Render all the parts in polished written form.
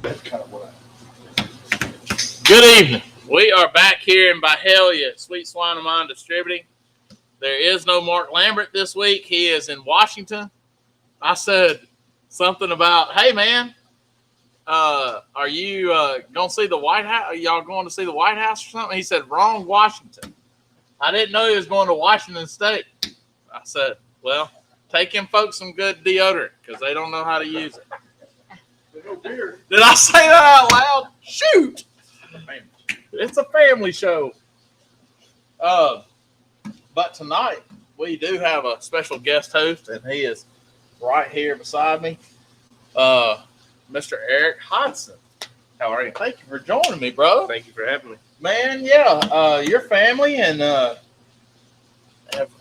That's kind of what Good evening. We are back here in Byhalia at Sweet Swine of Mine Distributing. There is no Mark Lambert this week. He is in Washington. I said something about, hey, man, are you going to see the White House? Are y'all going to see the White House or something? He said, wrong Washington. I didn't know he was going to Washington State. I said, well, take them folks some good deodorant because they don't know how to use it. Did I say that out loud? Shoot! It's a family show. But tonight we do have a special guest host, and he is right here beside me, Mr. Eric Hodson. How are you? Thank you for joining me, bro. Thank you for having me. Man, yeah, your family and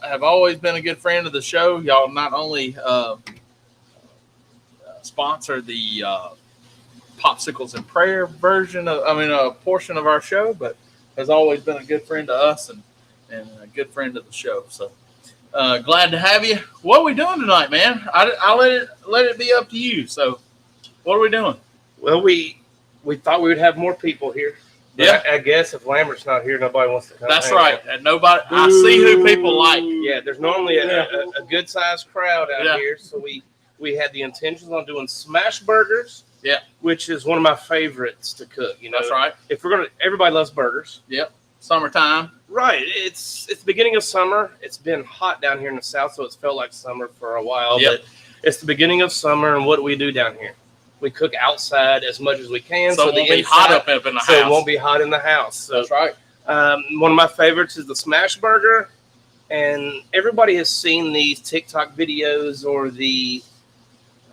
have always been a good friend of the show. Y'all not only sponsor the Popsicles and Prayer version of, a portion of our show, but has always been a good friend to us and a good friend of the show. So glad to have you. What are we doing tonight, man? I'll let it be up to you. So what are we doing? Well, we thought we would have more people here. Yeah, I guess if Lambert's not here, nobody wants to come. That's right. And nobody. I see who people like. Yeah, there's normally a good sized crowd out here, so we had the intentions on doing smash burgers. Yeah, which is one of my favorites to cook. You know, that's right. If we're gonna, everybody loves burgers. Yep. Summertime. Right. It's the beginning of summer. It's been hot down here in the south, so it's felt like summer for a while. Yep. But it's the beginning of summer, and what do we do down here? We cook outside as much as we can, so it won't be hot up in the house. So it won't be hot in the house. So, that's right. One of my favorites is the smash burger, and everybody has seen these TikTok videos or the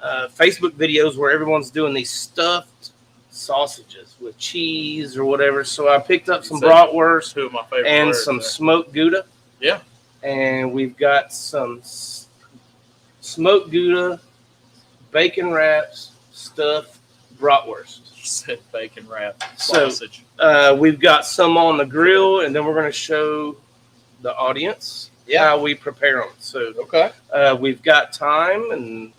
Facebook videos where everyone's doing these stuffed sausages with cheese or whatever. So I picked up some bratwurst two of my favorite and some smoked Gouda. Yeah. And we've got some smoked Gouda, bacon wraps, stuffed bratwurst. You said bacon wrap sausage. So we've got some on the grill, and then we're going to show the audience how we prepare them. So okay, we've got time, and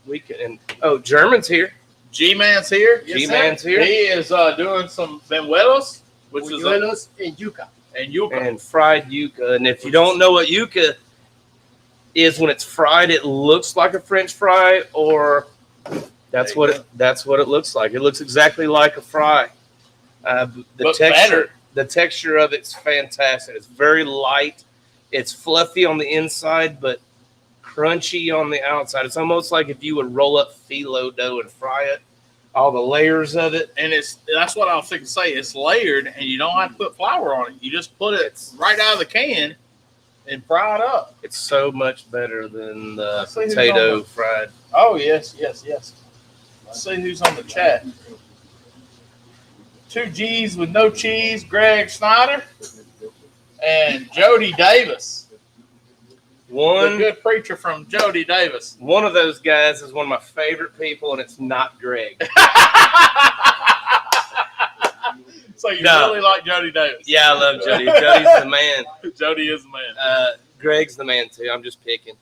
we can. And German's here. G-Man's here. G-Man's here. He is doing some benuelos, which is benuelos and yuca. And fried yuca. And if you don't know what yuca is, when it's fried, it looks like a French fry, or that's what it looks like. It looks exactly like a fry. The texture of it's fantastic. It's very light. It's fluffy on the inside, but crunchy on the outside. It's almost like if you would roll up phyllo dough and fry it, all the layers of it. And that's what I was thinking to say. It's layered, and you don't have to put flour on it. You just put it right out of the can and fry it up. It's so much better than the potato fried. Oh, yes. Let's see who's on the chat. 2 G's with no cheese, Greg Snyder and Jody Davis. The good preacher from Jody Davis. One of those guys is one of my favorite people, and it's not Greg. So you really like Jody Davis? Yeah, I love Jody. Jody's the man. Jody is the man. Greg's the man, too. I'm just picking.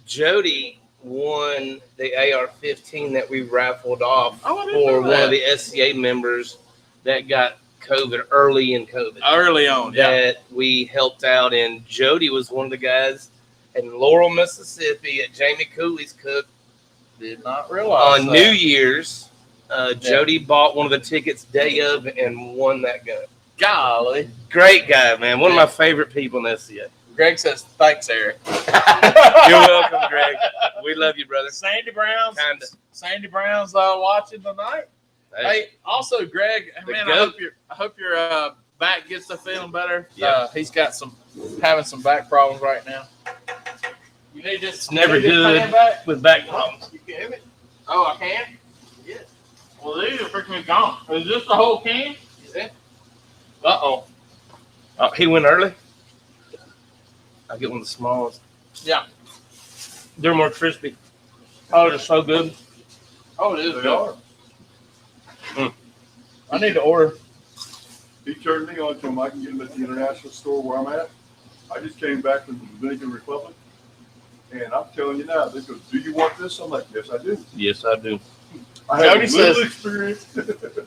Jody won the AR-15 that we raffled off for one of the SCA members that got COVID early in COVID. Early on, that we helped out, and Jody was one of the guys in Laurel, Mississippi at Jamie Cooley's Cook. Did not realize on that. New Year's, Jody bought one of the tickets day of and won that gun. Golly. Great guy, man. One of my favorite people in SCA. Greg says, thanks, Eric. You're welcome, Greg. We love you, brother. Sandy Brown's watching tonight. Hey, also, Greg, man, I hope your back gets to feeling better. Yeah. He's got having some back problems right now. You need just it's never good with back problems. You can have it. Oh, I can? Yes. Well, these are freaking gone. Is this the whole can? Yeah. Uh-oh. Oh, he went early? I'll get one of the smallest. Yeah. They're more crispy. Oh, they're so good. Oh, it is good. I need to order. He turned me on to him. I can get them at the international store where I'm at. I just came back from the Dominican Republic, and I'm telling you now, they go, "Do you want this?" I'm like, "Yes, I do." Yes, I do. I have Jody little says- experience.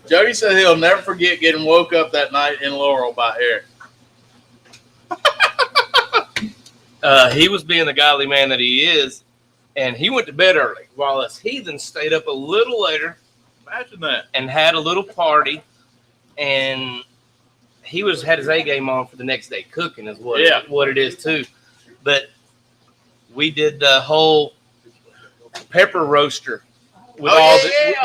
Jody said he'll never forget getting woke up that night in Laurel by Eric. He was being the godly man that he is, and he went to bed early, while us heathens stayed up a little later Imagine that. and had a little party. And he had his A game on for the next day. Cooking is what it is too. But we did the whole pepper roaster with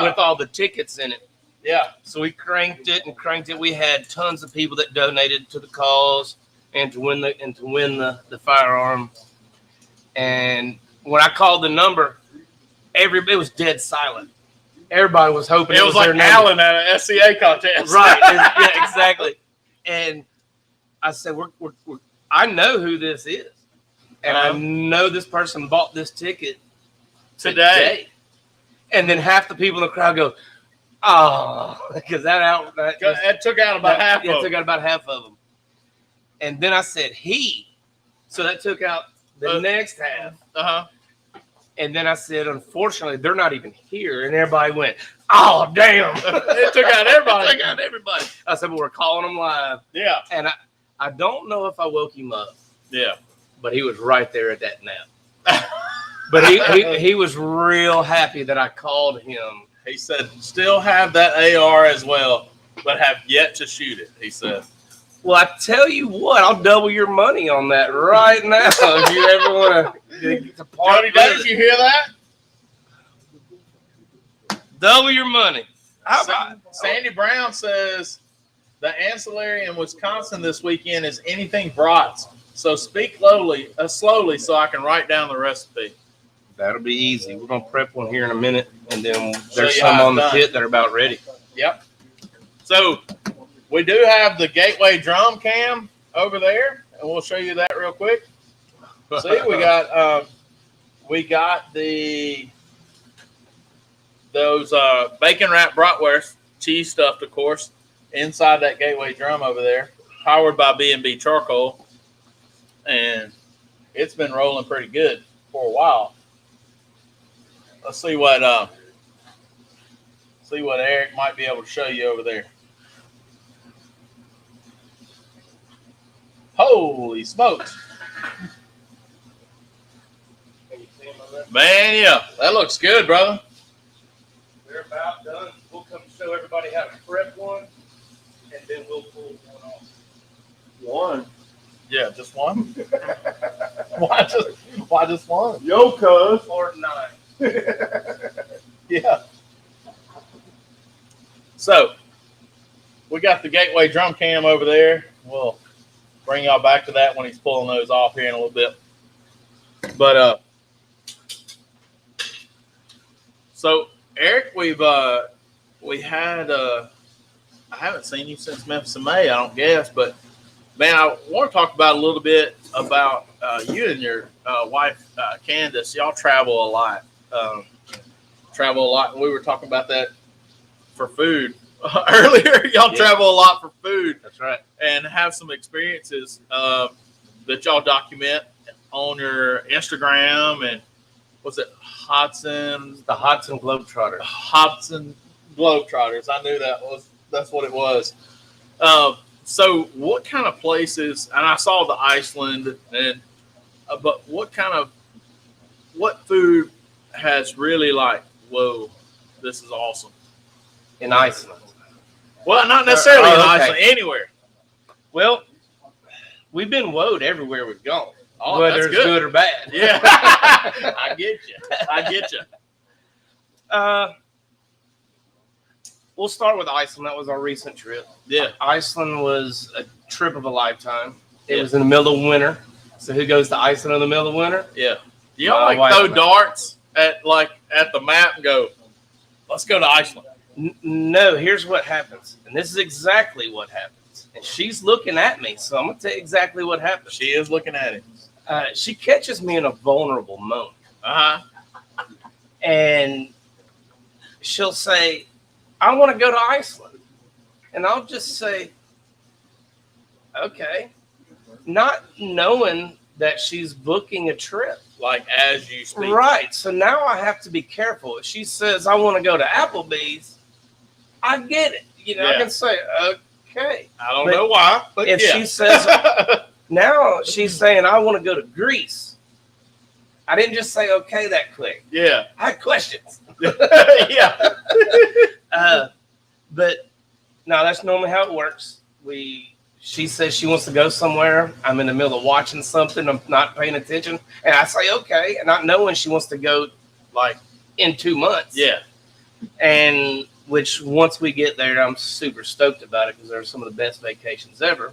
with all the tickets in it. Yeah. So we cranked it. We had tons of people that donated to the cause and to win the firearm. And when I called the number, it was dead silent. Everybody was hoping It was like their number. Allen at an SCA contest. Right. Yeah, exactly. And I said, I know who this is. And I know this person bought this ticket today. And then half the people in the crowd go, oh, because that took out about half of it them. took out about half of them. And then I said, so that took out the next half. Uh-huh. And then I said, unfortunately, they're not even here. And everybody went, oh, damn. It took out everybody. It took out everybody. I said, well, we're calling them live. Yeah. And I don't know if I woke him up, Yeah. but he was right there at that nap. But he was real happy that I called him. He said, still have that AR as well, but have yet to shoot it, he said. Well, I tell you what, I'll double your money on that right now if you ever want to part Jody, did you hear that? double your money. Sandy Brown says the ancillary in Wisconsin this weekend is anything brats. So speak slowly so I can write down the recipe. That'll be easy. We're going to prep one here in a minute, and then Show there's you some how on the it's done. pit that are about ready. Yep. So we do have the Gateway drum cam over there, and we'll show you that real quick. See, we got those bacon wrap bratwurst, cheese stuffed, of course, inside that Gateway drum over there, powered by B&B charcoal, and it's been rolling pretty good for a while. Let's see what Eric might be able to show you over there. Holy smokes. Man, yeah, that looks good, brother. They're about done. We'll come show everybody how to prep one, and then we'll pull one off. One. Yeah, just one. Why just one? Yo, cuz. Or 9. Yeah. So we got the Gateway drum cam over there. We'll bring y'all back to that when he's pulling those off here in a little bit. But so Eric, we had I haven't seen you since Memphis in May, I don't guess, but man, I want to talk about a little bit about you and your wife Candace. Y'all travel a lot. And we were talking about that for food earlier. Y'all travel a lot for food. That's right. And have some experiences that y'all document on your Instagram and what's it, Hodson The Hodson Globetrotter. Globetrotters. I knew that's what it was. So what kind of places, and I saw the Iceland, and but what food has really like, whoa, this is awesome? In Iceland. Well, not necessarily in okay. Iceland, anywhere. Well, we've been woed everywhere we've gone. Oh, Whether that's it's good. good or bad. Yeah, I get you. We'll start with Iceland. That was our recent trip. Yeah. Iceland was a trip of a lifetime. It Yeah. was in the middle of winter. So who goes to Iceland in the middle of winter? Yeah. Do y'all My like wife throw and I. darts at the map and go, let's go to Iceland? No, here's what happens. And this is exactly what happens. And she's looking at me, so I'm going to tell you exactly what happens. She is looking at it. She catches me in a vulnerable moment. Uh-huh. And she'll say, I want to go to Iceland. And I'll just say, okay. Not knowing that she's booking a trip. Like as you speak. Right. So now I have to be careful. If she says I want to go to Applebee's, I get it. You know, I Yeah. can say, okay. I don't But know why, but if yeah. she says now she's saying I want to go to Greece, I didn't just say okay that quick. yeah. I had questions. Yeah. But no, that's normally how it works. She says she wants to go somewhere. I'm in the middle of watching something. I'm not paying attention. And I say, okay. And not knowing she wants to go Like, in 2 months. yeah. And which once we get there, I'm super stoked about it because they're some of the best vacations ever.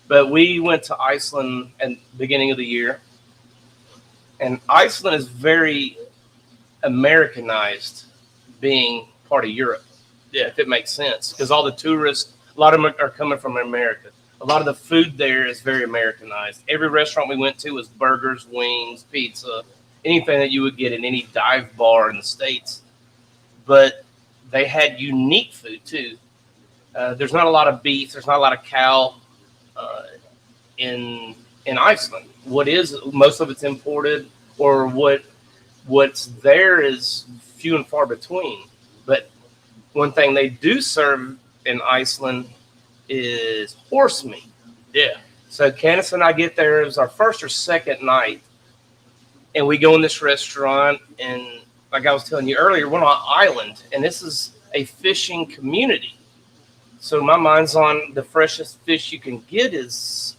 But we went to Iceland at the beginning of the year. And Iceland is very Americanized, being part of Europe. Yeah. If it makes sense. Because all the tourists, a lot of them are coming from America. A lot of the food there is very Americanized. Every restaurant we went to was burgers, wings, pizza, anything that you would get in any dive bar in the States. But they had unique food too. There's not a lot of beef. There's not a lot of cow in Iceland. What is, most of it's imported, or what's there is few and far between. But one thing they do serve in Iceland is horse meat. Yeah. So Candace and I get there. It was our first or second night, and we go in this restaurant. And like I was telling you earlier, we're on an island, and this is a fishing community. So my mind's on the freshest fish you can get is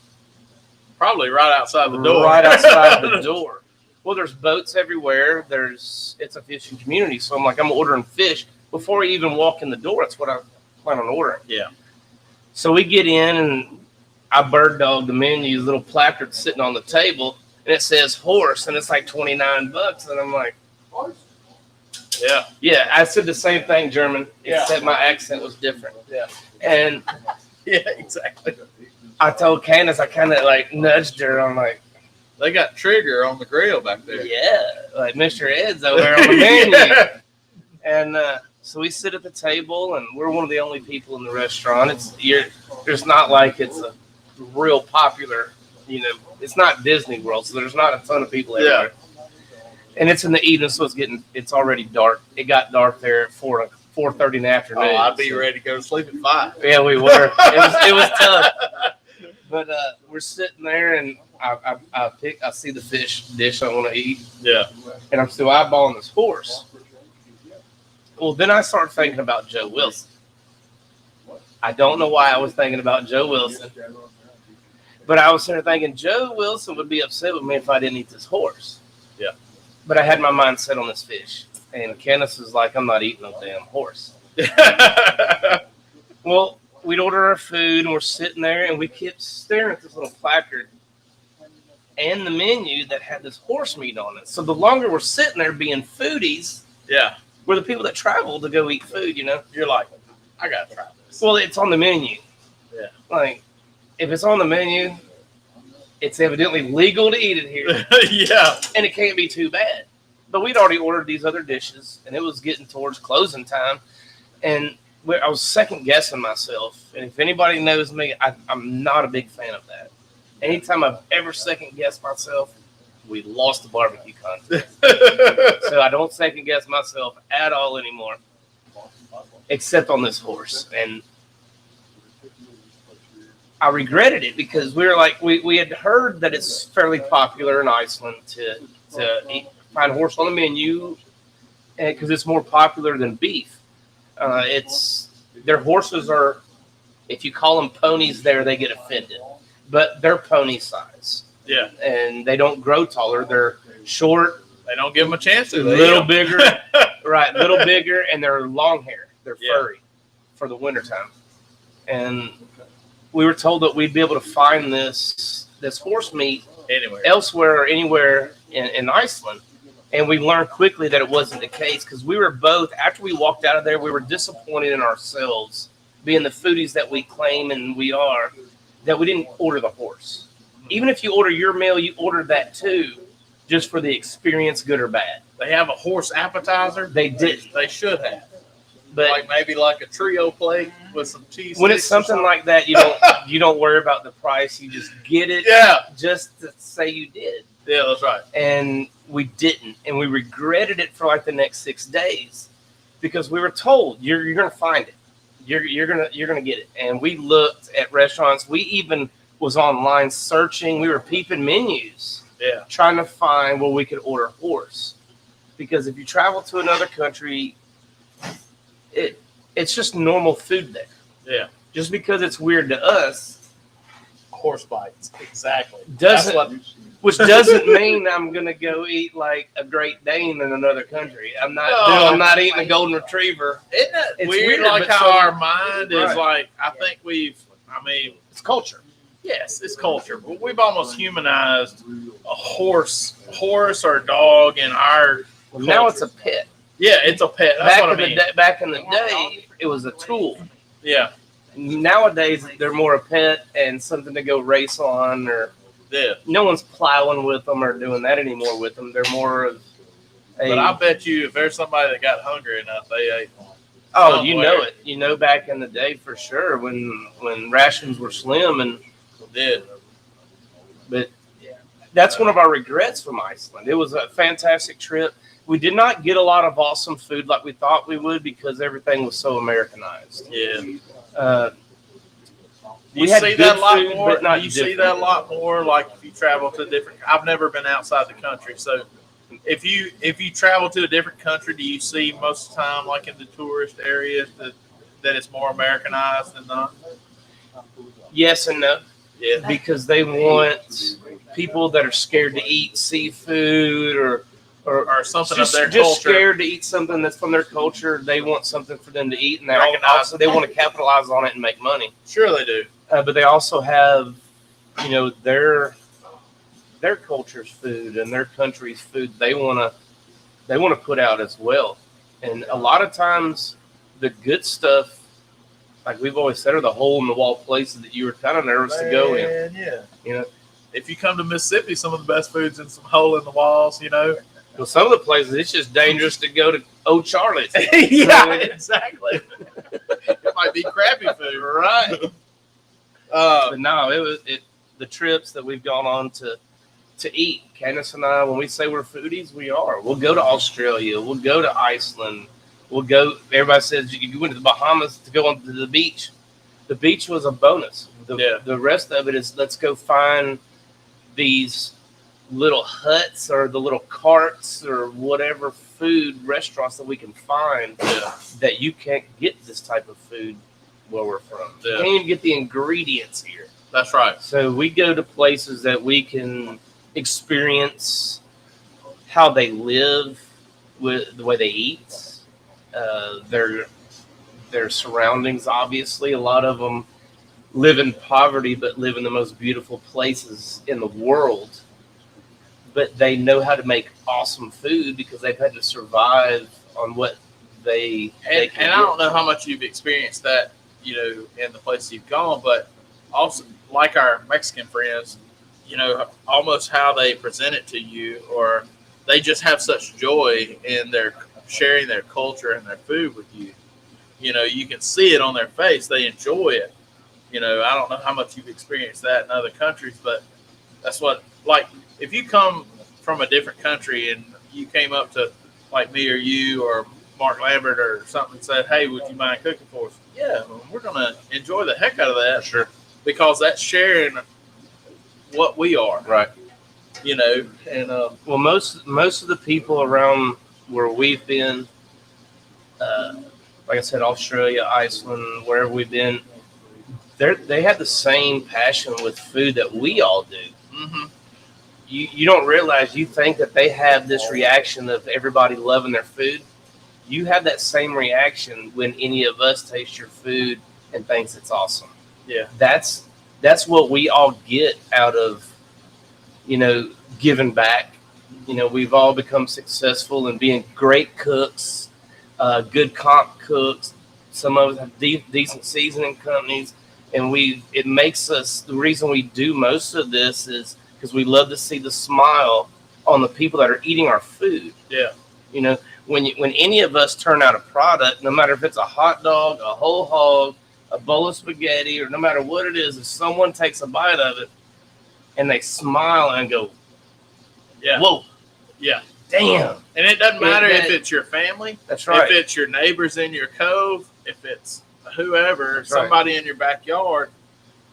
Probably right outside the door. right outside the door. Well, there's boats everywhere. It's a fishing community. So I'm like, I'm ordering fish before I even walk in the door. That's what I plan on ordering. Yeah. So we get in, and I bird dog the menu, little placard sitting on the table, and it says horse, and it's like $29. And I'm like, Yeah. yeah, I said the same thing, German, Yeah. except my accent was different. Yeah. And Yeah, exactly. I told Candace, I kind of like nudged her. I'm like, They got Trigger on the grill back there. yeah, like Mr. Ed's over there on the menu. Yeah. And so we sit at the table, and we're one of the only people in the restaurant. There's not like it's a real popular, it's not Disney World, so there's not a ton of people everywhere. And it's in the evening, so it's already dark. It got dark there at 4:30 in the afternoon. Oh, I'd be so- ready to go to sleep at 5. Yeah, we were. It was tough. But we're sitting there, and I see the fish dish I want to eat, Yeah. and I'm still eyeballing this horse. Well, then I started thinking about Joe Wilson. I don't know why I was thinking about Joe Wilson, but I was sitting there thinking Joe Wilson would be upset with me if I didn't eat this horse. Yeah. But I had my mind set on this fish, and Candace was like, I'm not eating no damn horse. Well, we'd order our food, and we're sitting there, and we kept staring at this little placard and the menu that had this horse meat on it. So the longer we're sitting there being foodies, Yeah. we're the people that travel to go eat food, You're like, I got to try this. Well, it's on the menu. Yeah. Like, if it's on the menu, it's evidently legal to eat it here, Yeah. and it can't be too bad. But we'd already ordered these other dishes, and it was getting towards closing time, and I was second guessing myself. And if anybody knows me, I'm not a big fan of that. Anytime I've ever second guessed myself, we lost the barbecue contest. So I don't second guess myself at all anymore, except on this horse. And I regretted it because we were like, we had heard that it's fairly popular in Iceland to find horse on the menu because it's more popular than beef. Their horses are, if you call them ponies there, they get offended, but they're pony size. Yeah. And they don't grow taller. They're short, They don't give them a chance to. a little bigger, right? Little bigger, and they're long hair. They're Yeah. furry for the wintertime. And we were told that we'd be able to find this horse meat Anyway. elsewhere or anywhere in Iceland. And we learned quickly that it wasn't the case because we were both, after we walked out of there, we were disappointed in ourselves, being the foodies that we claim and we are, that we didn't order the horse. Even if you order your meal, you ordered that too, just for the experience, good or bad. They have a horse appetizer. They did. They should have. But like maybe like a trio plate with some cheese. when it's sticks or something like that, you don't worry about the price. You just get it, yeah, just to say you did. yeah, that's right. And we didn't, and we regretted it for like the next 6 days because we were told you're gonna find it, you're gonna get it. And we looked at restaurants. We even was online searching. We were peeping menus, Yeah, trying to find where we could order horse, because if you travel to another country, it's just normal food there. yeah. Just because it's weird to us Horse bites, exactly. doesn't, That's what- which doesn't mean I'm gonna go eat like a Great Dane in another country. I'm not. No. I'm not eating a golden retriever. Isn't it It's weird, weird, like but how so- our mind is Right. like? I think I mean, It's culture. yes, it's culture, but we've almost humanized a horse or a dog in our. Well, now it's a pet. Yeah, it's a pet. That's what I mean. Back in the day, it was a tool. Yeah, Nowadays, they're more a pet and something to go race on, or yeah. no one's plowing with them or doing that anymore with them. They're more of a. But I bet you, if there's somebody that got hungry enough, they ate. Oh, you somewhere. know it. You know, back in the day for sure when rations were slim, and Yeah, but that's one of our regrets from Iceland. It was a fantastic trip. We did not get a lot of awesome food like we thought we would because everything was so Americanized. yeah. We You had see good that a lot food, more. but not You see different. that a lot more. Like if you travel to different. I've never been outside the country, so if you travel to a different country, do you see most of the time, like in the tourist areas, that it's more Americanized than not? Yes and no, Yeah, because they want people that are scared to eat seafood or or something just, of their just culture. scared to eat something that's from their culture. They want something for them to eat, and Recognize. also they want to capitalize on it and make money. Sure, they do. But they also have, their culture's food and their country's food. They want to put out as well. And a lot of times, the good stuff, like we've always said, are the hole in the wall places that you were kind of nervous to go in. Man, yeah. You know, If you come to Mississippi, some of the best food's in some hole in the walls. well, some of the places it's just dangerous to go to Old Charlotte's. Yeah, exactly. It might be crappy food, right? But no, the trips that we've gone on to eat. Candace and I, when we say we're foodies, we are. We'll go to Australia. We'll go to Iceland. We'll go. Everybody says you went to the Bahamas to go onto the beach. The beach was a bonus. The rest of it is let's go find these little huts or the little carts or whatever food restaurants that we can find that you can't get this type of food where we're from. You Yeah. can't even get the ingredients here. That's right. So we go to places that we can experience how they live, with the way they eat, their surroundings. Obviously, a lot of them live in poverty, but live in the most beautiful places in the world. But they know how to make awesome food because they've had to survive on what they And can I don't know how much you've experienced that, in the places you've gone, but also like our Mexican friends, almost how they present it to you, or they just have such joy in their sharing their culture and their food with you. You can see it on their face. They enjoy it. I don't know how much you've experienced that in other countries, but that's what, like, if you come from a different country and you came up to like me or you or Mark Lambert or something and said, "Hey, would you mind cooking for us?" Yeah, we're going to enjoy the heck out of that. Sure. Because that's sharing what we are, Right. and Well, most of the people around where we've been, like I said, Australia, Iceland, wherever we've been, they have the same passion with food that we all do. mhm. You don't realize, you think that they have this reaction of everybody loving their food. You have that same reaction when any of us taste your food and thinks it's awesome. Yeah. That's what we all get out of, giving back. We've all become successful in being great cooks, good comp cooks. Some of us have decent seasoning companies, and it makes us, the reason we do most of this is because we love to see the smile on the people that are eating our food. Yeah. when any of us turn out a product, no matter if it's a hot dog, a whole hog, a bowl of spaghetti, or no matter what it is, if someone takes a bite of it and they smile and go, Yeah. "Whoa, Yeah. damn!" And it doesn't matter Yeah, if it's your family, That's right. if it's your neighbors in your cove, if it's whoever, That's right. somebody in your backyard.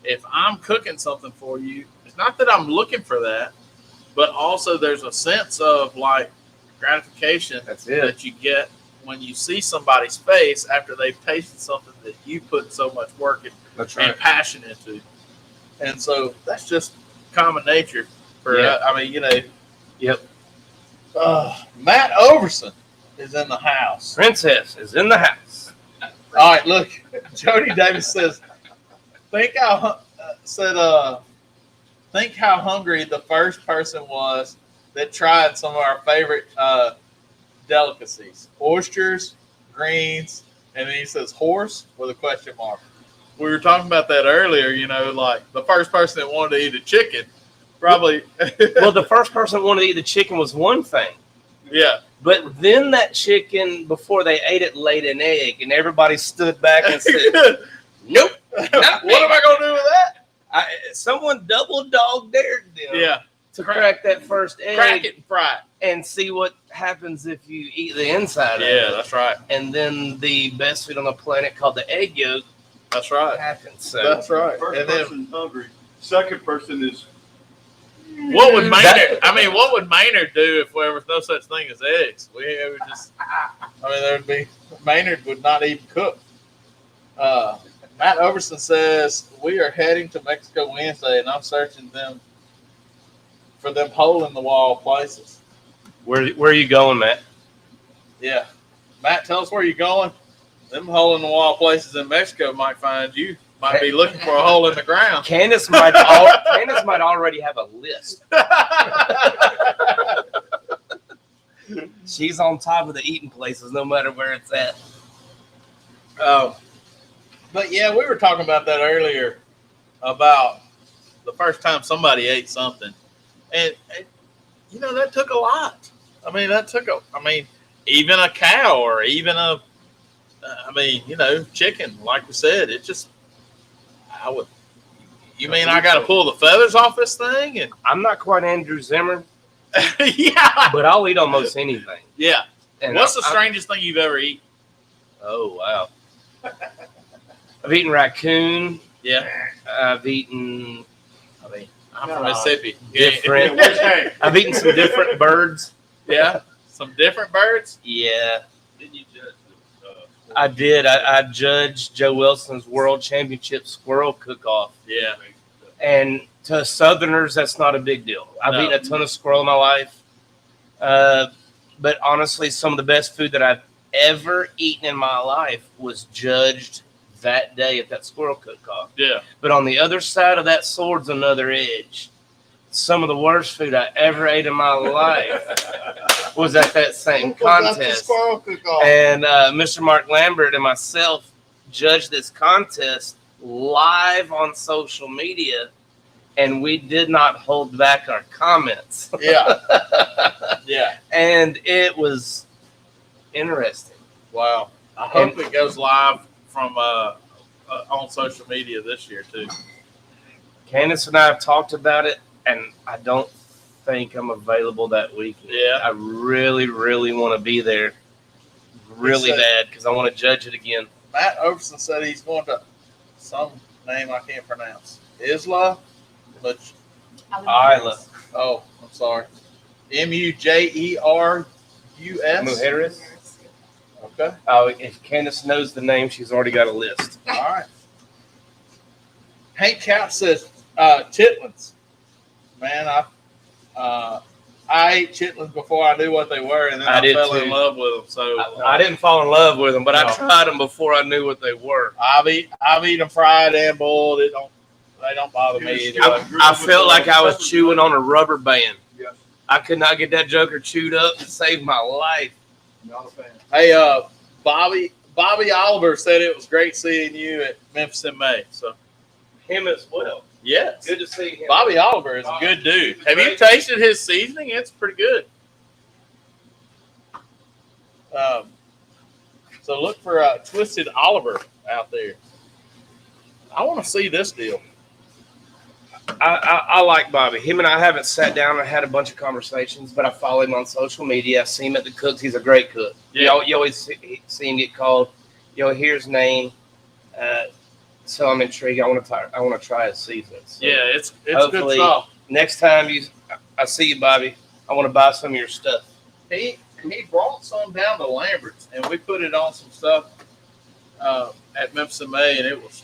If I'm cooking something for you, it's not that I'm looking for that, but also there's a sense of like gratification That's it. that you get when you see somebody's face after they've tasted something that you put so much work That's and passion into. And so that's just common nature for, Yeah. I mean, you know. Yep. Matt Overson is in the house. Princess is in the house. All right, look. Jody Davis says, think how hungry the first person was that tried some of our favorite delicacies: oysters, greens, and then he says horse with a question mark. We were talking about that earlier. You know, like the first person that wanted to eat a chicken, probably. Well, the first person that wanted to eat the chicken was one thing. Yeah. But then that chicken, before they ate it, laid an egg, and everybody stood back and said, "Nope, What am I gonna do with that? Someone double dog dared them Yeah. to crack that first egg Crack it and fry it. and see what happens if you eat the inside of Yeah, it." that's right. And then the best food on the planet, called the egg yolk, That's right. happens. So That's right. First And then person hungry. Second person is. what would Maynard? I mean, what would Maynard do if there was no such thing as eggs? We would just. I mean, there'd be Maynard would not even cook. Matt Overson says we are heading to Mexico Wednesday, and I'm searching for them hole in the wall places. where are you going, Matt? Yeah, Matt, tell us where you're going. Them hole in the wall places in Mexico might find you. Might be looking for a hole in the ground. Candace might already have a list. She's on top of the eating places, no matter where it's at. But yeah, we were talking about that earlier about the first time somebody ate something, and you know that took a lot. I mean, even a cow or even chicken. Like we said, it just You mean I got to pull the feathers off this thing? And I'm not quite Andrew Zimmer, yeah, but I'll eat almost anything. yeah. And What's the strangest thing you've ever eaten? Oh, wow. I've eaten raccoon. Yeah, I've eaten I'm from Mississippi. different. Hey, I've eaten some different birds. Yeah, some different birds. Yeah, didn't you judge I did. I judged Joe Wilson's World Championship squirrel cook-off. Yeah, And to Southerners, that's not a big deal. I've No. eaten a ton of squirrel in my life. But honestly, some of the best food that I've ever eaten in my life was judged that day at that squirrel cook-off. yeah. But on the other side of that sword's another edge. Some of the worst food I ever ate in my life was at that same contest. And Mr. Mark Lambert and myself judged this contest live on social media, and we did not hold back our comments. Yeah, yeah. And it was interesting. Wow. I hope it goes live from on social media this year too. Candace and I have talked about it, and I don't think I'm available that weekend. Yeah. I really, really want to be there really He said- bad because I want to judge it again. Matt Overson said he's going to some name I can't pronounce. Isla, but Isla. oh, I'm sorry. Mujerus. Mujeres? Okay. Oh, if Candace knows the name, she's already got a list. All right. Hank Couch says chitlins. Man, I ate chitlins before I knew what they were, and then I I did fell too. in love with them. So I didn't fall in love with them, but I No. tried them before I knew what they were. I've eaten them fried and boiled. They don't bother me either. way. I felt like I was chewing on a rubber band. Yes. I could not get that joker chewed up to save my life. Not a fan. Hey, Bobby Oliver said it was great seeing you at Memphis in May. So Him as well. yes, Good to see him. Bobby Oliver is a good dude. Have you tasted his seasoning? It's pretty good. So look for Twisted Oliver out there. I want to see this deal. I like Bobby. Him and I haven't sat down and had a bunch of conversations, but I follow him on social media. I see him at the cooks. He's a great cook. Yeah. You always see him get called. Hear his name. So I'm intrigued. I want to try his seasons. So Yeah, it's good hopefully stuff. next time I see you, Bobby, I want to buy some of your stuff. He brought some down to Lambert's, and we put it on some stuff at Memphis in May, and it was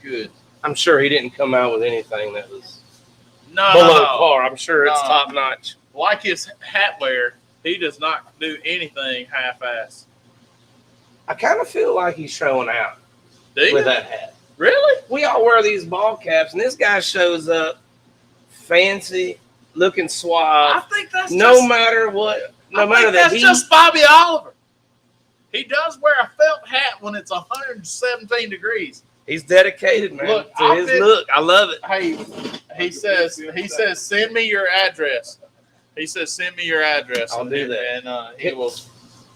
good. I'm sure he didn't come out with anything that was No, below par. I'm sure it's No. top notch. Like his hat wear, he does not do anything half-ass. I kind of feel like he's showing out Do you? with that hat. Really? We all wear these ball caps, and this guy shows up fancy, looking I suave. think that's No just, matter what, I no matter think that that's he. just Bobby Oliver. He does wear a felt hat when it's 117 degrees. He's dedicated, man, Look, to I've his been- look. I love it. Hey, he says, send me your address. He says, send me your address. I'll do that. And he will.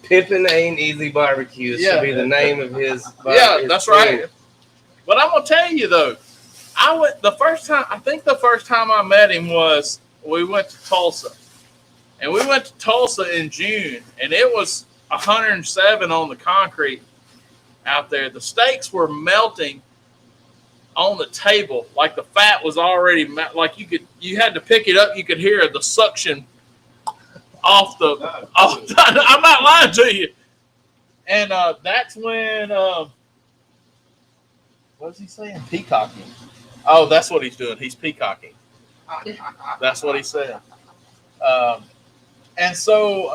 Pippin Ain't Easy Barbecue Yeah. should be the name of his. Yeah, his that's food. right. But I'm gonna tell you though, the first time I met him was we went to Tulsa, and we went to Tulsa in June, and it was 107 on the concrete out there. The steaks were melting on the table, like the fat was already like you had to pick it up. You could hear the suction off the. I'm not lying to you. And that's when. What is he saying? Peacocking. Oh, that's what he's doing. He's peacocking. That's what he said. And so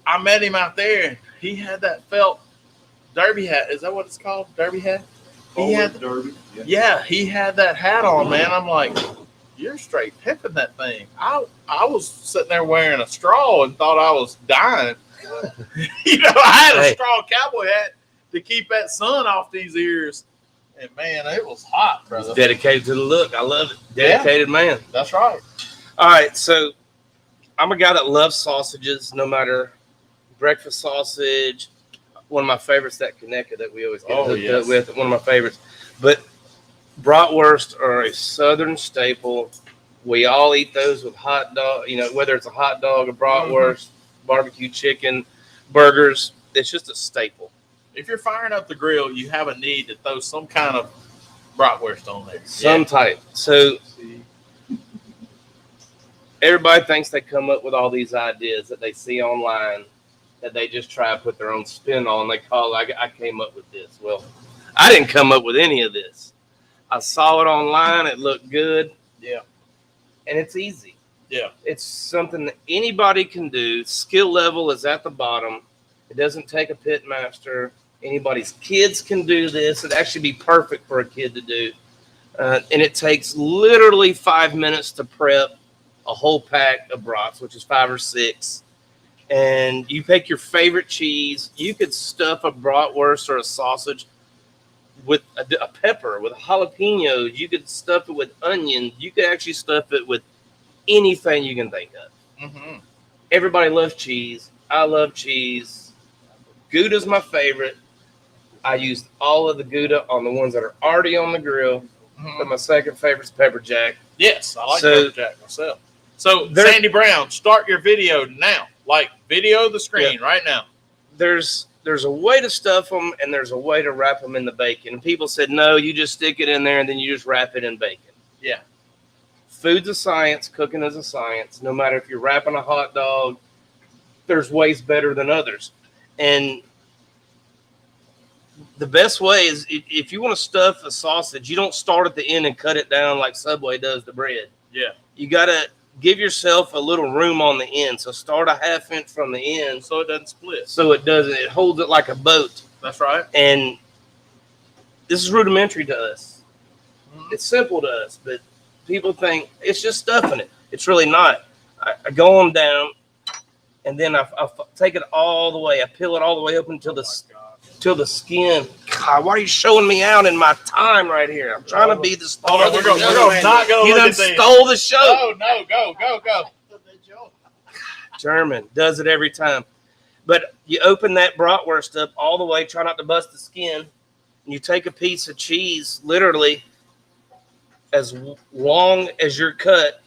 I met him out there. He had that felt derby hat. Is that what it's called? Derby hat? He had the Derby. Yeah, he had that hat on, man. I'm like, you're straight pimping that thing. I was sitting there wearing a straw and thought I was dying. I had a Hey. straw cowboy hat to keep that sun off these ears. And man, it was hot, brother. Dedicated to the look. I love it. Dedicated man. That's right. All right, so I'm a guy that loves sausages, no matter breakfast sausage. One of my favorites, that Conecuh that we always get hooked up with. One of my favorites. But bratwurst are a Southern staple. We all eat those with hot dog. Whether it's a hot dog, a bratwurst, barbecue chicken, burgers. It's just a staple. If you're firing up the grill, you have a need to throw some kind of bratwurst on there. Some type. So everybody thinks they come up with all these ideas that they see online that they just try to put their own spin on. They call, I came up with this. Well, I didn't come up with any of this. I saw it online. It looked good. Yeah. And it's easy. Yeah. It's something that anybody can do. Skill level is at the bottom. It doesn't take a pit master. Anybody's kids can do this. It'd actually be perfect for a kid to do. And it takes literally 5 minutes to prep a whole pack of brats, which is 5 or 6. And you pick your favorite cheese. You could stuff a bratwurst or a sausage with a pepper, with jalapenos. You could stuff it with onions. You could actually stuff it with anything you can think of. Mm-hmm. Everybody loves cheese. I love cheese. Gouda's my favorite. I used all of the Gouda on the ones that are already on the grill. But my second favorite is pepper jack. Yes, I like So- pepper jack myself. So, There- Sandy Brown, start your video now. Like, video the screen right now. There's a way to stuff them, and there's a way to wrap them in the bacon. And people said, no, you just stick it in there, and then you just wrap it in bacon. Yeah. Food's a science. Cooking is a science. No matter if you're wrapping a hot dog, there's ways better than others. And the best way is if you want to stuff a sausage, you don't start at the end and cut it down like Subway does the bread. Yeah. You got to give yourself a little room on the end. So start a 1/2 inch from the end So it doesn't split. so it doesn't. It holds it like a boat. That's right. And this is rudimentary to us. Mhm. It's simple to us, but people think it's just stuffing it. It's really not. I go them down, and then I take it all the way. I peel it all the way up until till the skin. God, why are you showing me out in my time right here? I'm trying to be the star. Hold on, we're not going to You look done at these. stole the show. Oh, no, go. German does it every time. But you open that bratwurst up all the way, try not to bust the skin, and you take a piece of cheese, literally as long as your cut,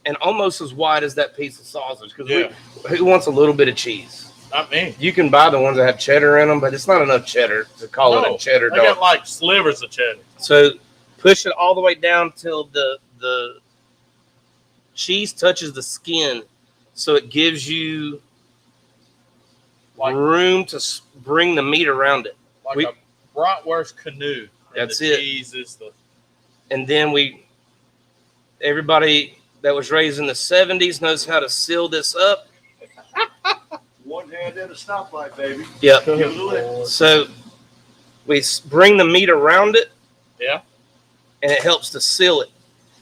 and almost as wide as that piece of sausage. Because who wants a little bit of cheese? Not me. You can buy the ones that have cheddar in them, but it's not enough cheddar to call it a cheddar I dog. got like slivers of cheddar. So push it all the way down till the cheese touches the skin, so it gives you Like- room to bring the meat around it. Like We- a bratwurst canoe. And That's the it. cheese is the And then everybody that was raised in the 70s knows how to seal this up. One hand at a stoplight, baby. Yep. Give it a lick. So we bring the meat around it. Yeah. And it helps to seal it.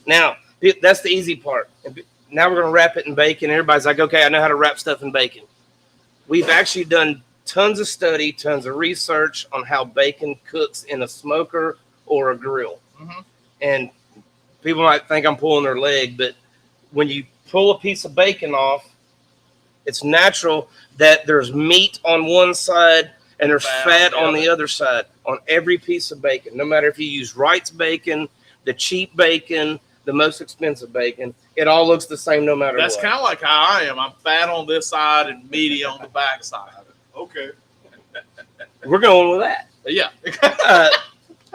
Now, that's the easy part. Now we're going to wrap it in bacon. Everybody's like, okay, I know how to wrap stuff in bacon. We've actually done tons of study, tons of research on how bacon cooks in a smoker or a grill. Mm-hmm. And people might think I'm pulling their leg, but when you pull a piece of bacon off, it's natural that there's meat on one side and there's fat on the other side on every piece of bacon. No matter if you use Wright's bacon, the cheap bacon, the most expensive bacon, it all looks the same no matter That's what. kind of like how I am. I'm fat on this side and meaty on the back side. Okay. We're going with that. But yeah.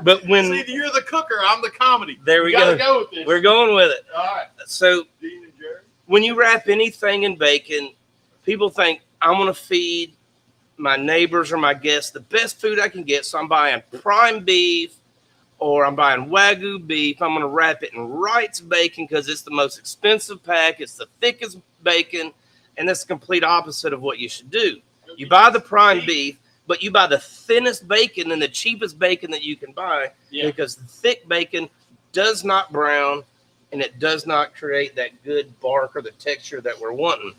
But when See, you're the cooker, I'm the comedy. there we You gotta go, go with this. we're going with it. All right. So Dean and Jerry. when you wrap anything in bacon, people think I'm going to feed my neighbors or my guests the best food I can get. So I'm buying prime beef or I'm buying Wagyu beef. I'm going to wrap it in Wright's bacon because it's the most expensive pack. It's the thickest bacon. And that's the complete opposite of what you should do. You buy the prime beef, but you buy the thinnest bacon and the cheapest bacon that you can buy because the thick bacon does not brown and it does not create that good bark or the texture that we're wanting.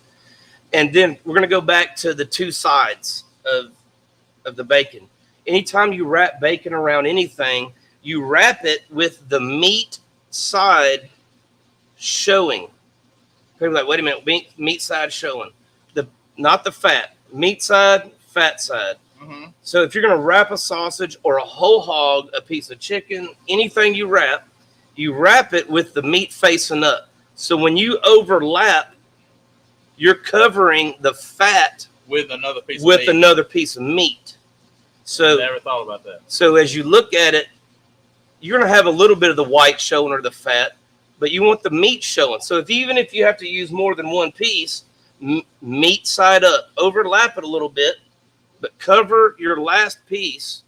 And then we're going to go back to the two sides of the bacon. Anytime you wrap bacon around anything, you wrap it with the meat side showing. People are like, wait a minute, meat side showing. Not the fat. Meat side, fat side. Mm-hmm. So if you're going to wrap a sausage or a whole hog, a piece of chicken, anything you wrap it with the meat facing up. So when you overlap, you're covering the fat With another piece with of meat. another piece of meat. So Never thought about that. So as you look at it, you're going to have a little bit of the white showing or the fat, but you want the meat showing. So even if you have to use more than one piece, meat side up, overlap it a little bit, but cover your last piece.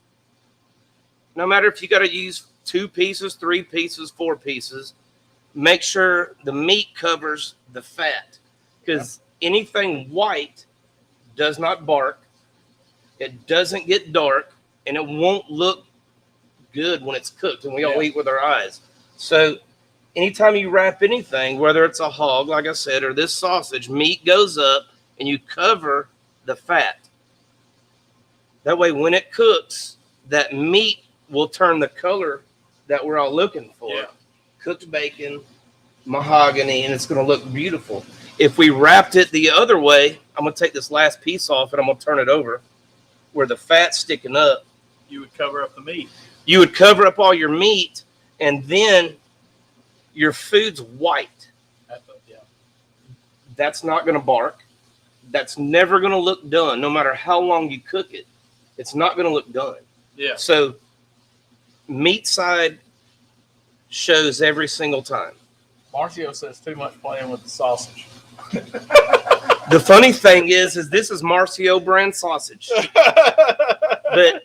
No matter if you got to use 2 pieces, 3 pieces, 4 pieces, make sure the meat covers the fat because anything white does not bark. It doesn't get dark, and it won't look good when it's cooked, and we all eat with our eyes. So anytime you wrap anything, whether it's a hog, like I said, or this sausage, meat goes up, and you cover the fat. That way, when it cooks, that meat will turn the color that we're all looking for. Yeah. Cooked bacon, mahogany, and it's going to look beautiful. If we wrapped it the other way, I'm going to take this last piece off, and I'm going to turn it over where the fat's sticking up. You would cover up the meat. You would cover up all your meat, and then your food's white. That's not going to bark. That's never going to look done. No matter how long you cook it, it's not going to look done. Yeah. So meat side shows every single time. Marcio says too much playing with the sausage. The funny thing is this is Marcio brand sausage. But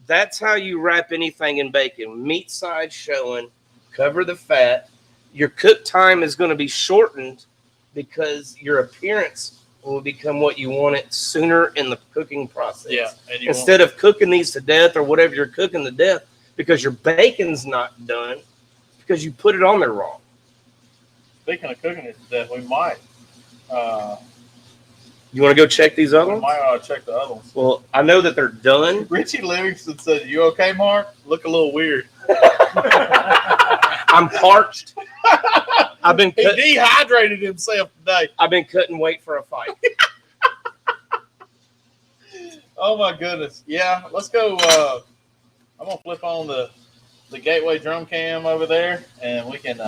that's how you wrap anything in bacon. Meat side showing, cover the fat. Your cook time is going to be shortened because your appearance will become what you want it sooner in the cooking process. Yeah. And you Instead of cooking these to death or whatever you're cooking to death because your bacon's not done because you put it on there wrong. Speaking of cooking it to death, we might. You want to go check these other We ones? might check the other ones. Well, I know that they're done. Richie Livingston said, "You okay, Mark? Look a little weird." I'm parched. I've been He dehydrated himself today. I've been cutting weight for a fight. Oh my goodness. Yeah, let's go. I'm gonna flip on the Gateway drum cam over there, and we can.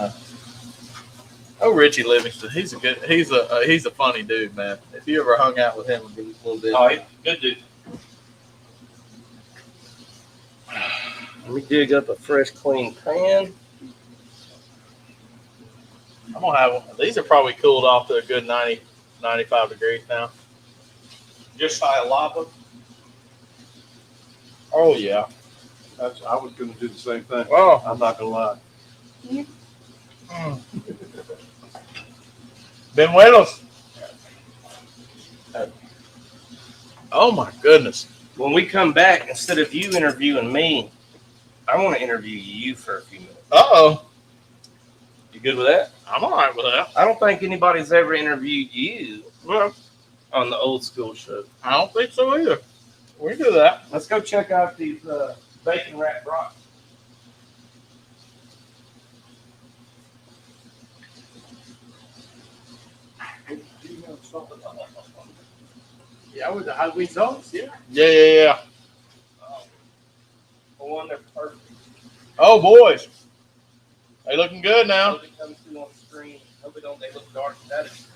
Oh, Richie Livingston. He's a funny dude, man. If you ever hung out with him a little bit. Oh, good dude. Let me dig up a fresh, clean pan. I'm gonna have one. These are probably cooled off to a good 90, 95 degrees now. Just shy of lava. Oh yeah. I was gonna do the same thing. Oh. I'm not gonna lie. Benuelos. Oh my goodness. When we come back, instead of you interviewing me, I want to interview you for a few minutes. Uh-oh. You good with that? I'm all right with that. I don't think anybody's ever interviewed you Well, on the old school show. I don't think so either. We can do that. Let's go check out these bacon wrap brats. Yeah, with the Halloween songs, yeah. Yeah. For one, they're perfect. Oh, boys. They looking good now. Hope it comes through on the screen. Hope it don't. They look dark. That is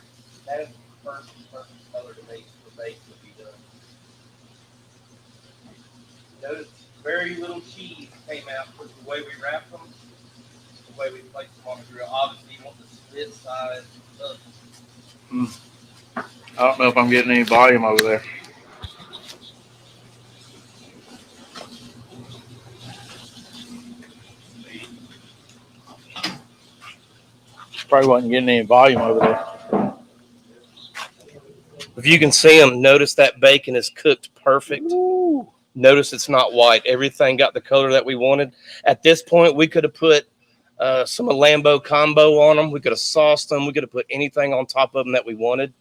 the perfect color to make for bacon to be done. Notice very little cheese came out with the way we wrapped them, the way we placed them on the grill. Obviously, you want the split size up. I don't know if I'm getting any volume over there. Probably wasn't getting any volume over there. If you can see them, notice that bacon is cooked perfect. Ooh. Notice it's not white. Everything got the color that we wanted. At this point, we could have put some Lambo combo on them. We could have sauced them. We could have put anything on top of them that we wanted.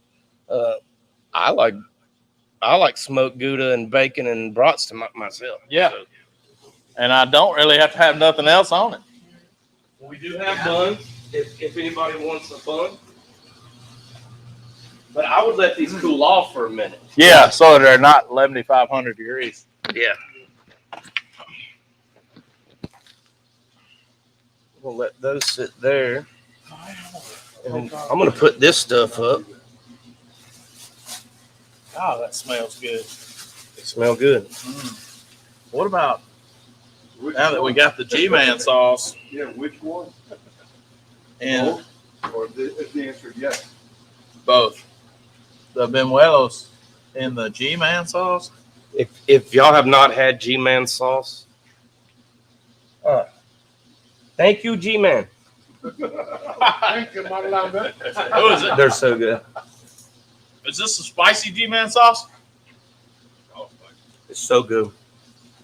I like smoked Gouda and bacon and brats to myself. Yeah. So, And I don't really have to have nothing else on it. we do have buns if anybody wants a bun. But I would let these cool off for a minute. Yeah, so they're not 7,500 degrees. Yeah. We'll let those sit there. And I'm going to put this stuff up. Oh, that smells good. They smell good. What about Which now that we one? got the G-Man sauce Yeah, which one? and Or is the answer yes? both the Benuelos and the G-Man sauce? If y'all have not had G-Man sauce, thank you, G-Man. Thank you, Mark Lambert. Who is it? They're so good. Is this a spicy G-Man sauce? It's so good.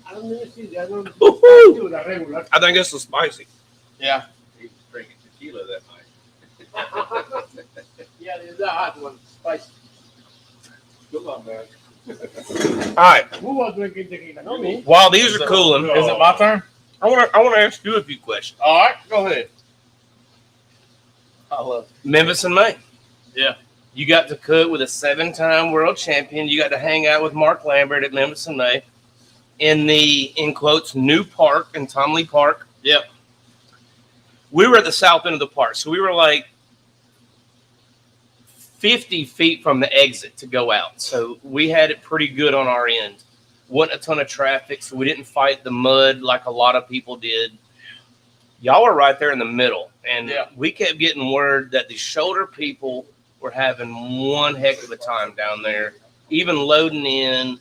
I don't know if I don't Woohoo! do the regular. I think it's so spicy. Yeah. He was drinking tequila that night. Yeah, there's a hot one, spicy. Come on, man. All right. Who was drinking tequila? No, me. While these are cooling, Is it my turn? I want to ask you a few questions. All right, go ahead. I love it. Memphis in May. Yeah. You got to cook with a 7-time world champion. You got to hang out with Mark Lambert at Memphis in May in the, in quotes, new park in Tom Lee Park. Yep. We were at the south end of the park, so we were like 50 feet from the exit to go out. So we had it pretty good on our end. Wasn't a ton of traffic, so we didn't fight the mud like a lot of people did. Y'all were right there in the middle, and Yeah. we kept getting word that the shoulder people were having one heck of a time down there, even loading in,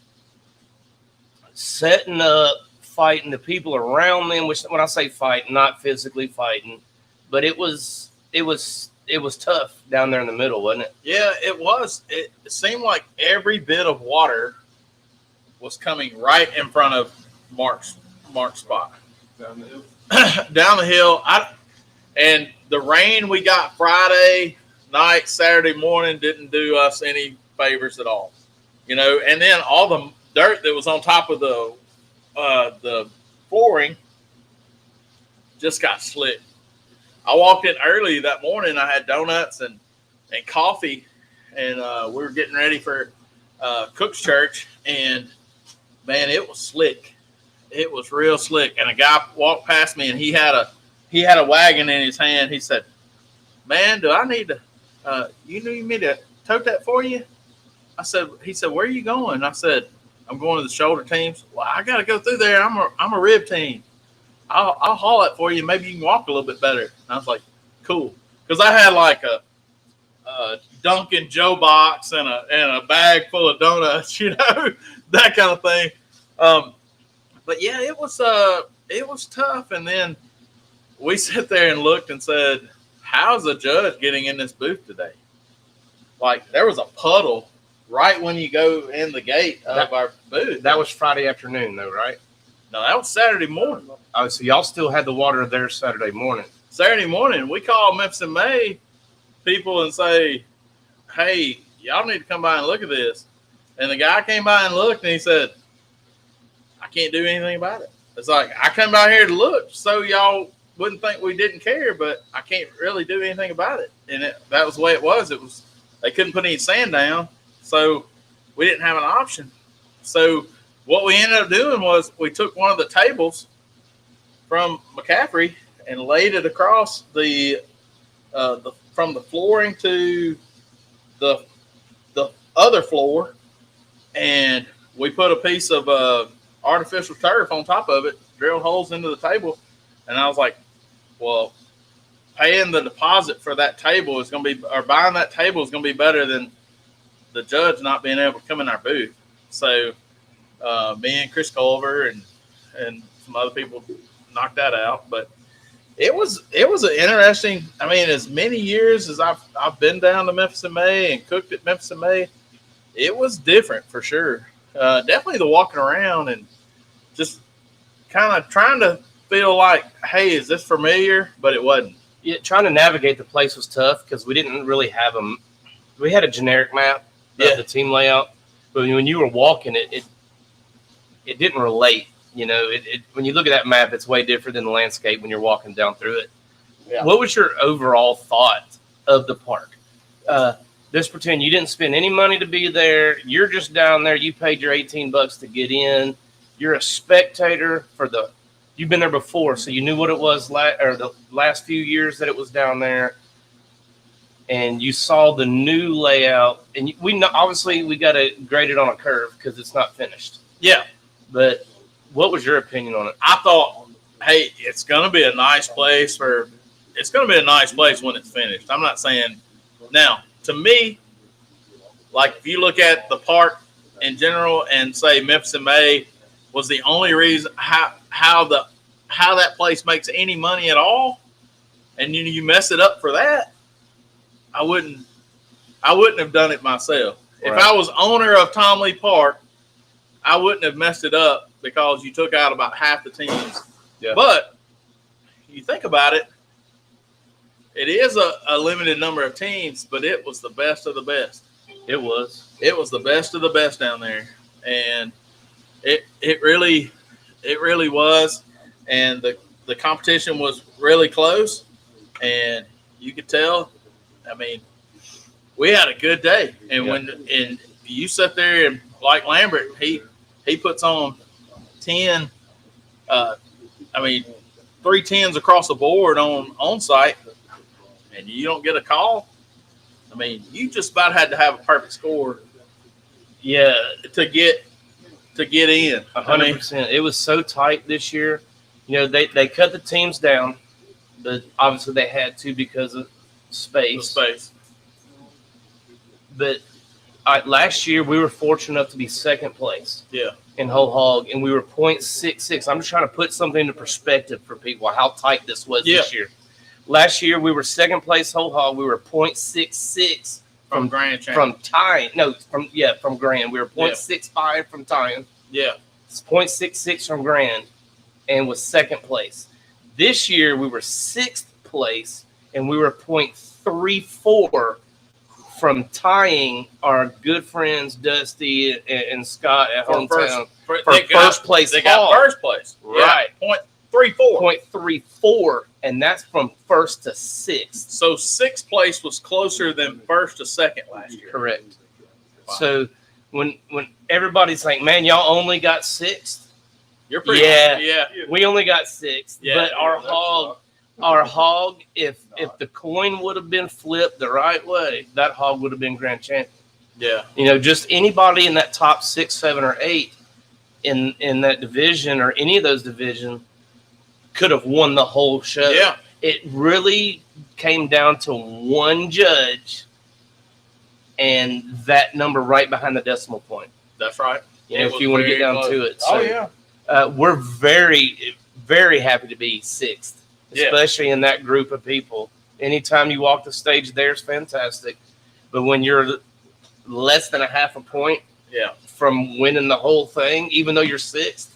setting up, fighting the people around them. Which, when I say fight, not physically fighting, but it was tough down there in the middle, wasn't it? Yeah, it was. It seemed like every bit of water was coming right in front of Mark's spot. Down the hill. Down the hill. And the rain we got Friday night, Saturday morning didn't do us any favors at all. You know, and then all the dirt that was on top of the flooring just got slick. I walked in early that morning. I had donuts and coffee, and we were getting ready for Cook's Church. And man, it was slick. It was real slick. And a guy walked past me, and he had a wagon in his hand. He said, "Man, do I need to? You need me to tote that for you?" He said, "Where are you going?" I said, "I'm going to the shoulder teams." "Well, I got to go through there. I'm a rib team. I'll haul it for you. Maybe you can walk a little bit better." And I was like, "Cool," because I had like a Dunkin' Joe box and a bag full of donuts, that kind of thing. But yeah, it was tough. And then we sat there and looked and said, "How's the judge getting in this booth today?" Like, there was a puddle right when you go in the gate of our booth. That was Friday afternoon, though, right? No, that was Saturday morning. Oh, so y'all still had the water there Saturday morning. Saturday morning, we called Memphis in May people and say, "Hey, y'all need to come by and look at this." And the guy came by and looked, and he said, "I can't do anything about it." It's like, I come by here to look so y'all wouldn't think we didn't care, but I can't really do anything about it. And that was the way it was. They couldn't put any sand down, so we didn't have an option. So what we ended up doing was we took one of the tables from McCaffrey and laid it across the from the flooring to the other floor, and we put a piece of artificial turf on top of it, drilled holes into the table, and I was like, well, paying the deposit for that table is going to be, or buying that table is going to be better than the judge not being able to come in our booth. So me and Chris Culver and some other people knocked that out. But it was an interesting, I mean, as many years as I've been down to Memphis in May and cooked at Memphis in May, it was different for sure. Definitely the walking around and just kind of trying to feel like, hey, is this familiar? But it wasn't. Yeah, trying to navigate the place was tough because we didn't really have them. We had a generic map of the team layout, but when you were walking it didn't relate. When you look at that map, it's way different than the landscape when you're walking down through it. Yeah. What was your overall thought of the park? Let's pretend you didn't spend any money to be there. You're just down there. You paid your $18 to get in. You're a spectator you've been there before, so you knew what it was the last few years that it was down there. And you saw the new layout, and we know, obviously we got to grade it on a curve because it's not finished. Yeah. But what was your opinion on it? I thought, hey, it's going to be a nice place when it's finished. I'm not saying now, to me, like if you look at the park in general and say Memphis in May was the only reason how that place makes any money at all, and you mess it up for that, I wouldn't have done it myself. Right. If I was owner of Tom Lee Park, I wouldn't have messed it up because you took out about half the teams. Yeah. But you think about it, it is a limited number of teams, but it was the best of the best. It was the best of the best down there, and it really was. And the competition was really close, and you could tell. I mean, we had a good day, and when you sit there and like Lambert, he puts on 10. 3 10s across the board on site, and you don't get a call. I mean, you just about had to have a perfect score. Yeah, to get in. 100%. It was so tight this year. They cut the teams down, but obviously they had to because of space. But last year we were fortunate enough to be second place. Yeah. In whole hog, and we were 0.66. I'm just trying to put something into perspective for people how tight this was this year. Last year we were second place whole hog. We were 0.66 from Grand from tying. No, from Grand. We were 0.65 from tying. Yeah. It's 0.66 from Grand, and was second place. This year we were 6th place, and we were 0.34 from tying our good friends Dusty and Scott at hometown for first place. They got first place, right? 0.34, 0.34, and that's from first to 6th. So 6th place was closer than first to second last year. Correct. Wow. So when everybody's like, man, y'all only got sixth. You're pretty. Yeah. Yeah. We only got sixth. Yeah, But that's our hog, if the coin would have been flipped the right way, that hog would have been grand champion. Yeah. You know, just anybody in that top 6, 7, or 8 in that division or any of those divisions could have won the whole show. Yeah. It really came down to one judge and that number right behind the decimal point. That's right. You know, It if was you want to get very down close. to it. Oh, So, yeah. we're very, very happy to be sixth, Yeah. especially in that group of people. Anytime you walk the stage there is fantastic. But when you're less than a half a point Yeah. from winning the whole thing, even though you're sixth,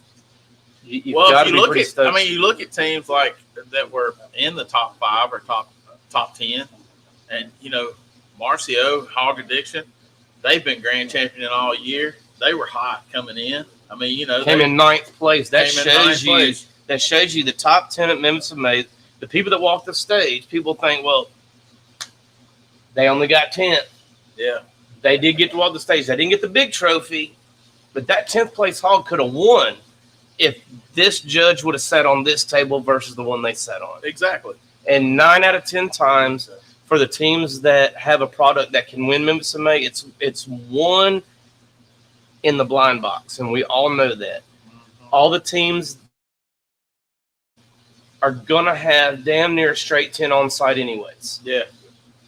you've Well, got if to you be look pretty at, stoked. I mean, you look at teams like that were in the top 5 or top 10, and you know, Marcio, Hog Addiction, they've been grand champion all year. They were hot coming in. I mean, you know, came in 9th place. That came in ninth shows you. place. That shows you the top 10 at Memphis and May. The people that walk the stage, people think, well, they only got 10th. Yeah. They did get to walk the stage. They didn't get the big trophy, but that 10th place hog could have won if this judge would have sat on this table versus the one they sat on. Exactly. And 9 out of 10 times for the teams that have a product that can win Memphis and May, it's one in the blind box, and we all know that. All the teams are going to have damn near a straight 10 on site anyways. Yeah.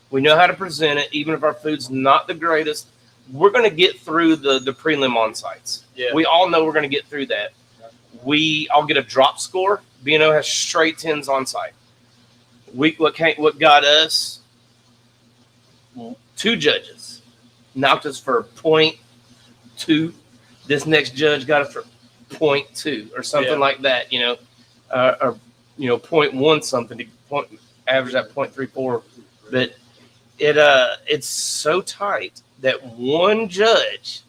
We know how to present it. Even if our food's not the greatest, we're going to get through the prelim on sites. Yeah. We all know we're going to get through that. I'll get a drop score. B&O has straight 10s on site. What got us 2 judges knocked us for 0.2. This next judge got us for 0.2 or something Yeah. like that, or 0.1 something to average that 0.34. But it's so tight that one judge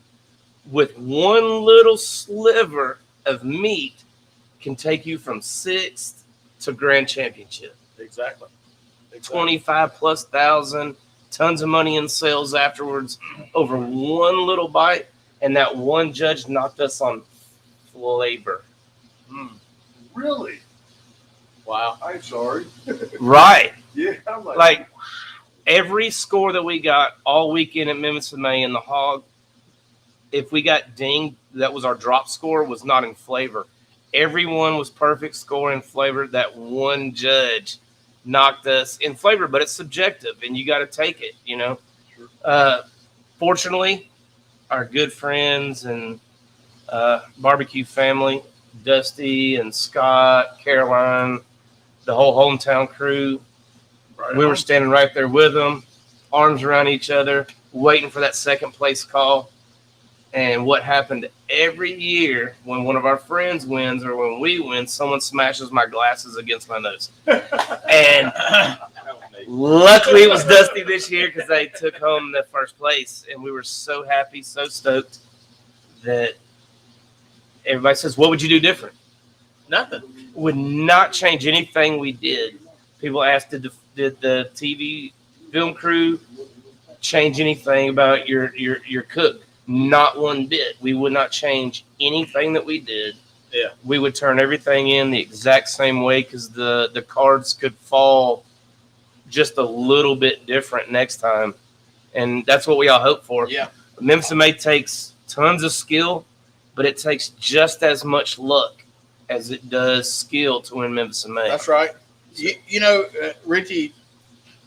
with one little sliver of meat can take you from 6th to grand championship. Exactly. 25,000+, tons of money in sales afterwards over one little bite. And that one judge knocked us on flavor. Mm. Really? Wow. I'm sorry. Right. Yeah, I'm Like every score that we got all weekend at Memphis and May in the hog, if we got dinged, that was our drop score, was not in flavor. Everyone was perfect score in flavor. That one judge knocked us in flavor, but it's subjective, and you got to take it, Fortunately, our good friends and barbecue family, Dusty and Scott, Caroline, the whole hometown crew, Right we on. were standing right there with them, arms around each other, waiting for that second place call. And what happened every year when one of our friends wins or when we win, someone smashes my glasses against my nose. And luckily it was Dusty this year because they took home the first place. And we were so happy, so stoked that everybody says, what would you do different? Nothing. Would not change anything we did. People asked, did the TV film crew change anything about your cook? Not one bit. We would not change anything that we did. Yeah. We would turn everything in the exact same way because the cards could fall just a little bit different next time. And that's what we all hope for. Yeah. Memphis and May takes tons of skill, but it takes just as much luck as it does skill to win Memphis and May. That's right. Richie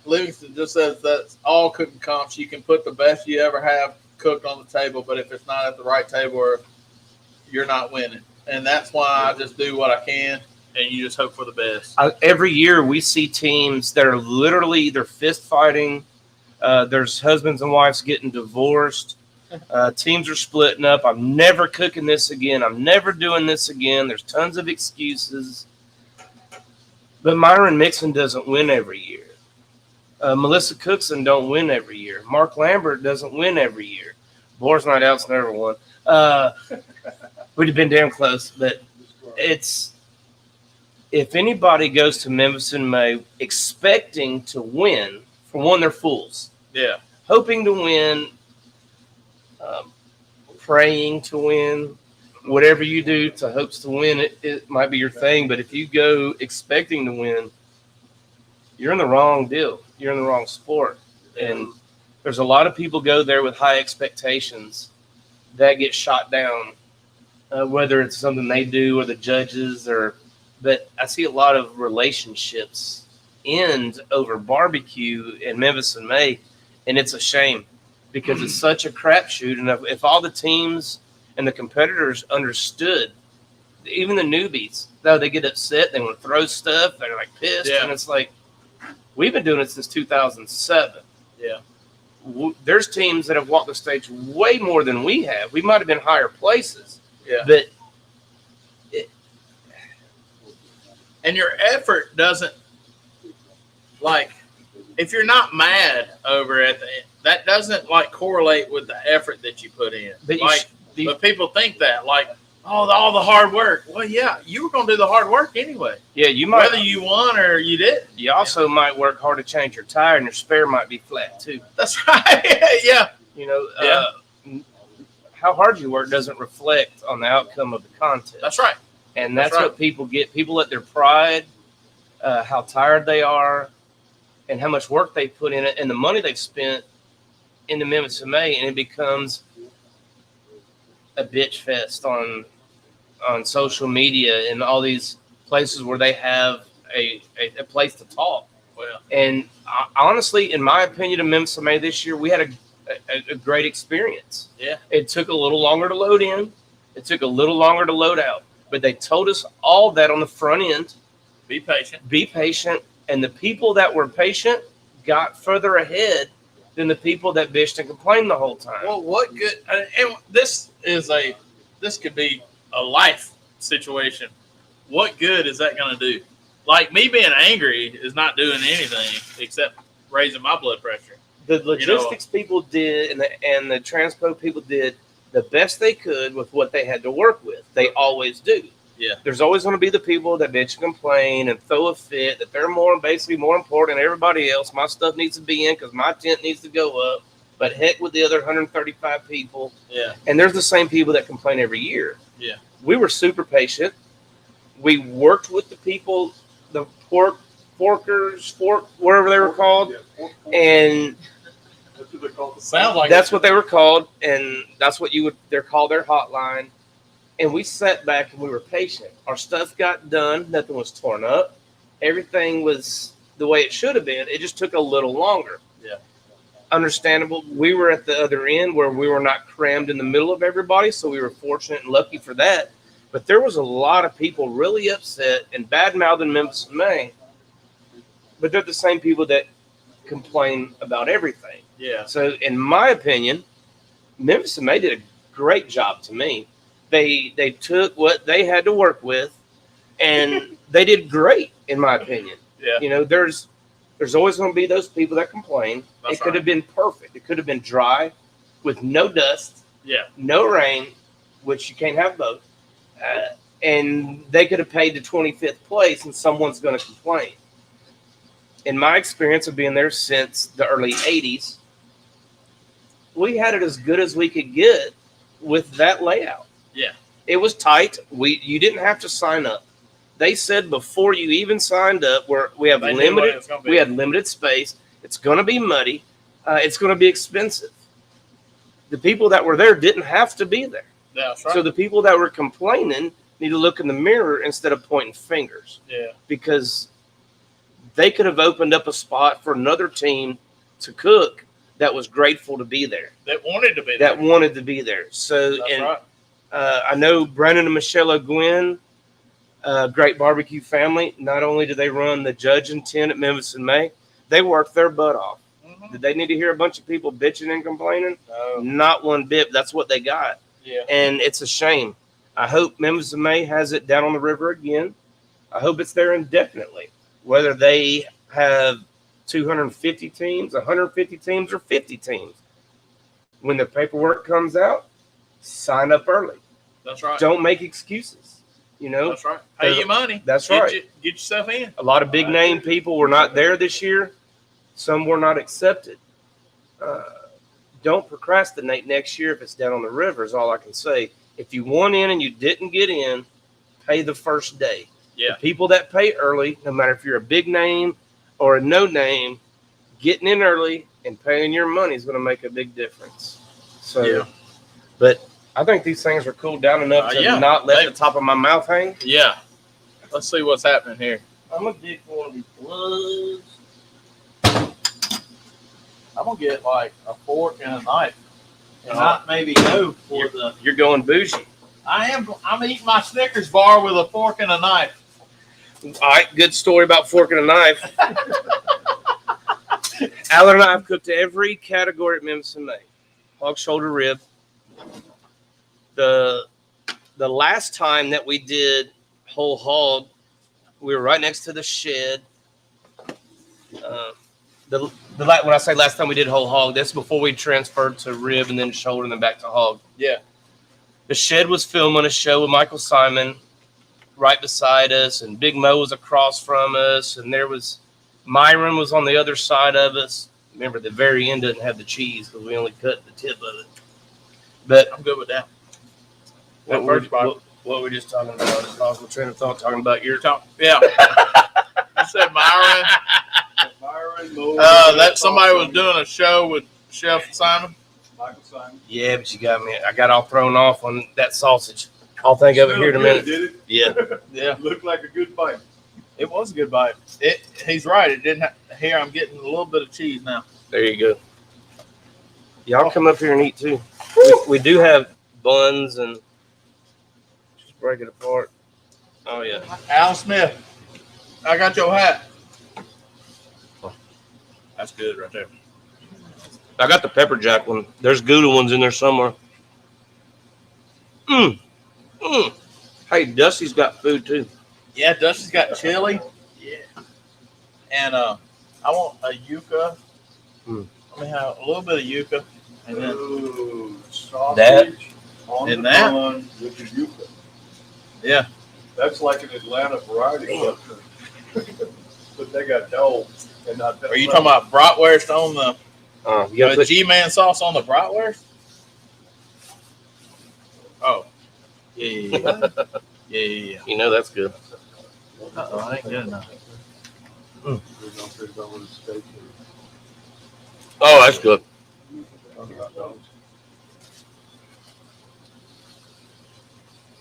Livingston just says that's all cooking comps. You can put the best you ever have cooked on the table, but if it's not at the right table, or you're not winning. And that's why I just do what I can, and you just hope for the best. Every year we see teams that are literally either fist fighting. There's husbands and wives getting divorced. Teams are splitting up. I'm never cooking this again. I'm never doing this again. There's tons of excuses. But Myron Mixon doesn't win every year. Melissa Cookson don't win every year. Mark Lambert doesn't win every year. Boar's Night Out's never won. We'd have been damn close, but it's if anybody goes to Memphis in May expecting to win, for one, they're fools. Yeah. Hoping to win, praying to win, whatever you do to hopes to win, it might be your thing. But if you go expecting to win, you're in the wrong deal. You're in the wrong sport. And there's a lot of people go there with high expectations that get shot down, whether it's something they do or the judges but I see a lot of relationships end over barbecue in Memphis in May, and it's a shame because it's such a crapshoot. And if all the teams and the competitors understood, even the newbies, though they get upset, they want to throw stuff, they're like pissed, and it's like, we've been doing it since 2007. Yeah. There's teams that have walked the stage way more than we have. We might have been higher places. Yeah. But and your effort doesn't, like, if you're not mad over it, that doesn't like correlate with the effort that you put in. But but people think that, like, oh, all the hard work. Well, yeah, you were going to do the hard work anyway. yeah, you might. Whether you won or you didn't. You also might work hard to change your tire, and your spare might be flat too. That's right. Yeah. You know, how hard you work doesn't reflect on the outcome of the contest. That's right. And that's That's right. what people get. People let their pride, how tired they are, and how much work they put in it, and the money they've spent in the Memphis in May, and it becomes a bitch fest on social media and all these places where they have a place to talk. Well, And honestly, in my opinion, of Memphis in May this year, we had a great experience. Yeah. It took a little longer to load in. It took a little longer to load out. But they told us all that on the front end. be patient. Be patient. And the people that were patient got further ahead than the people that bitched and complained the whole time. Well, what good? And this could be a life situation. What good is that going to do? Like, me being angry is not doing anything except raising my blood pressure. The logistics people did and the transpo people did the best they could with what they had to work with. They always do. Yeah. There's always going to be the people that bitch and complain and throw a fit that they're basically more important than everybody else. My stuff needs to be in because my tent needs to go up. But heck with the other 135 people. Yeah. And there's the same people that complain every year. Yeah. We were super patient. We worked with the people, the forkers, whatever they were called. Yeah, And that's what they call it. Sounds like that's what they were called, and that's what they're called, their hotline. And we sat back and we were patient. Our stuff got done. Nothing was torn up. Everything was the way it should have been. It just took a little longer. Yeah. Understandable. We were at the other end where we were not crammed in the middle of everybody, so we were fortunate and lucky for that. But there was a lot of people really upset and bad-mouthing Memphis in May. But they're the same people that complain about everything. Yeah. So, in my opinion, Memphis in May did a great job to me. They took what they had to work with, and they did great, in my opinion. Yeah. You know, there's always going to be those people that complain. That's it could right. have been perfect. It could have been dry with no dust, Yeah. no rain, which you can't have both. And they could have paid to 25th place, and someone's going to complain. In my experience of being there since the early 80s, we had it as good as we could get with that layout. Yeah. It was tight. You didn't have to sign up. They said before you even signed up, we have They knew what it limited. was gonna be. We had limited space. It's going to be muddy. It's going to be expensive. The people that were there didn't have to be there. That's right. So the people that were complaining need to look in the mirror instead of pointing fingers, yeah. because they could have opened up a spot for another team to cook that was grateful to be there, That wanted to be there. that wanted to be there. So, That's and right. I know Brandon and Michelle O'Gwen, great barbecue family. Not only do they run the judging tent at Memphis in May, they work their butt off. Mhm. Did they need to hear a bunch of people bitching and complaining? No. Not one bit. That's what they got. Yeah. And it's a shame. I hope Memphis in May has it down on the river again. I hope it's there indefinitely. Whether they have 250 teams, 150 teams, or 50 teams. When the paperwork comes out, sign up early. That's right. Don't make excuses. You know, That's right. Pay your money. That's Get right. Get yourself in. a lot of big name people were not there this year. Some were not accepted. don't procrastinate next year if it's down on the river is all I can say. If you want in and you didn't get in, pay the first day. Yeah. The people that pay early, no matter if you're a big name or a no name, getting in early and paying your money is going to make a big difference. So, Yeah. But I think these things are cooled down enough to Yeah. not let the top of my mouth hang. Yeah. Let's see what's happening here. I'm going to dig one of these plugs. I'm gonna get like a fork and a knife, and not maybe go for the. You're going bougie. I'm eating my Snickers bar with a fork and a knife. All right, good story about fork and a knife. Alan and I have cooked every category at Memphis and May. Hog shoulder rib. The last time that we did whole hog, we were right next to the shed. When I say last time we did whole hog, that's before we transferred to rib and then shoulder and then back to hog. Yeah. The shed was filming a show with Michael Simon right beside us, and Big Mo was across from us, and there was Myron was on the other side of us. Remember, the very end didn't have the cheese because we only cut the tip of it. But I'm good with that. what That were first part. what we're just talking about is possible train of thought talking about your Talk. Yeah. You said Myron. Byron, Mo, That somebody was doing a show with Chef Simon. Michael Simon. Yeah, but you got me. I got all thrown off on that sausage. I'll think of it here in a minute. Did it? Yeah. Yeah. Looked like a good bite. It was a good bite. He's right. It didn't here I'm getting a little bit of cheese now. There you go. Y'all come up here and eat too. We do have buns and just break it apart. Oh yeah. Al Smith. I got your hat. That's good right there. I got the pepper jack one. There's Gouda ones in there somewhere. Hey, Dusty's got food too. Yeah, Dusty's got chili. Yeah. And I want a yuca. Mm. Let me have a little bit of yuca. And then Ooh, sausage That- on and the that- bun with the yuca. yeah. That's like an Atlanta variety. But they got dough and not that. Are you talking about bratwurst on the You gotta put, G-Man sauce on the bratwurst? Oh. Yeah. Yeah. you know that's good. Uh-oh, I ain't good enough. Oh, that's good.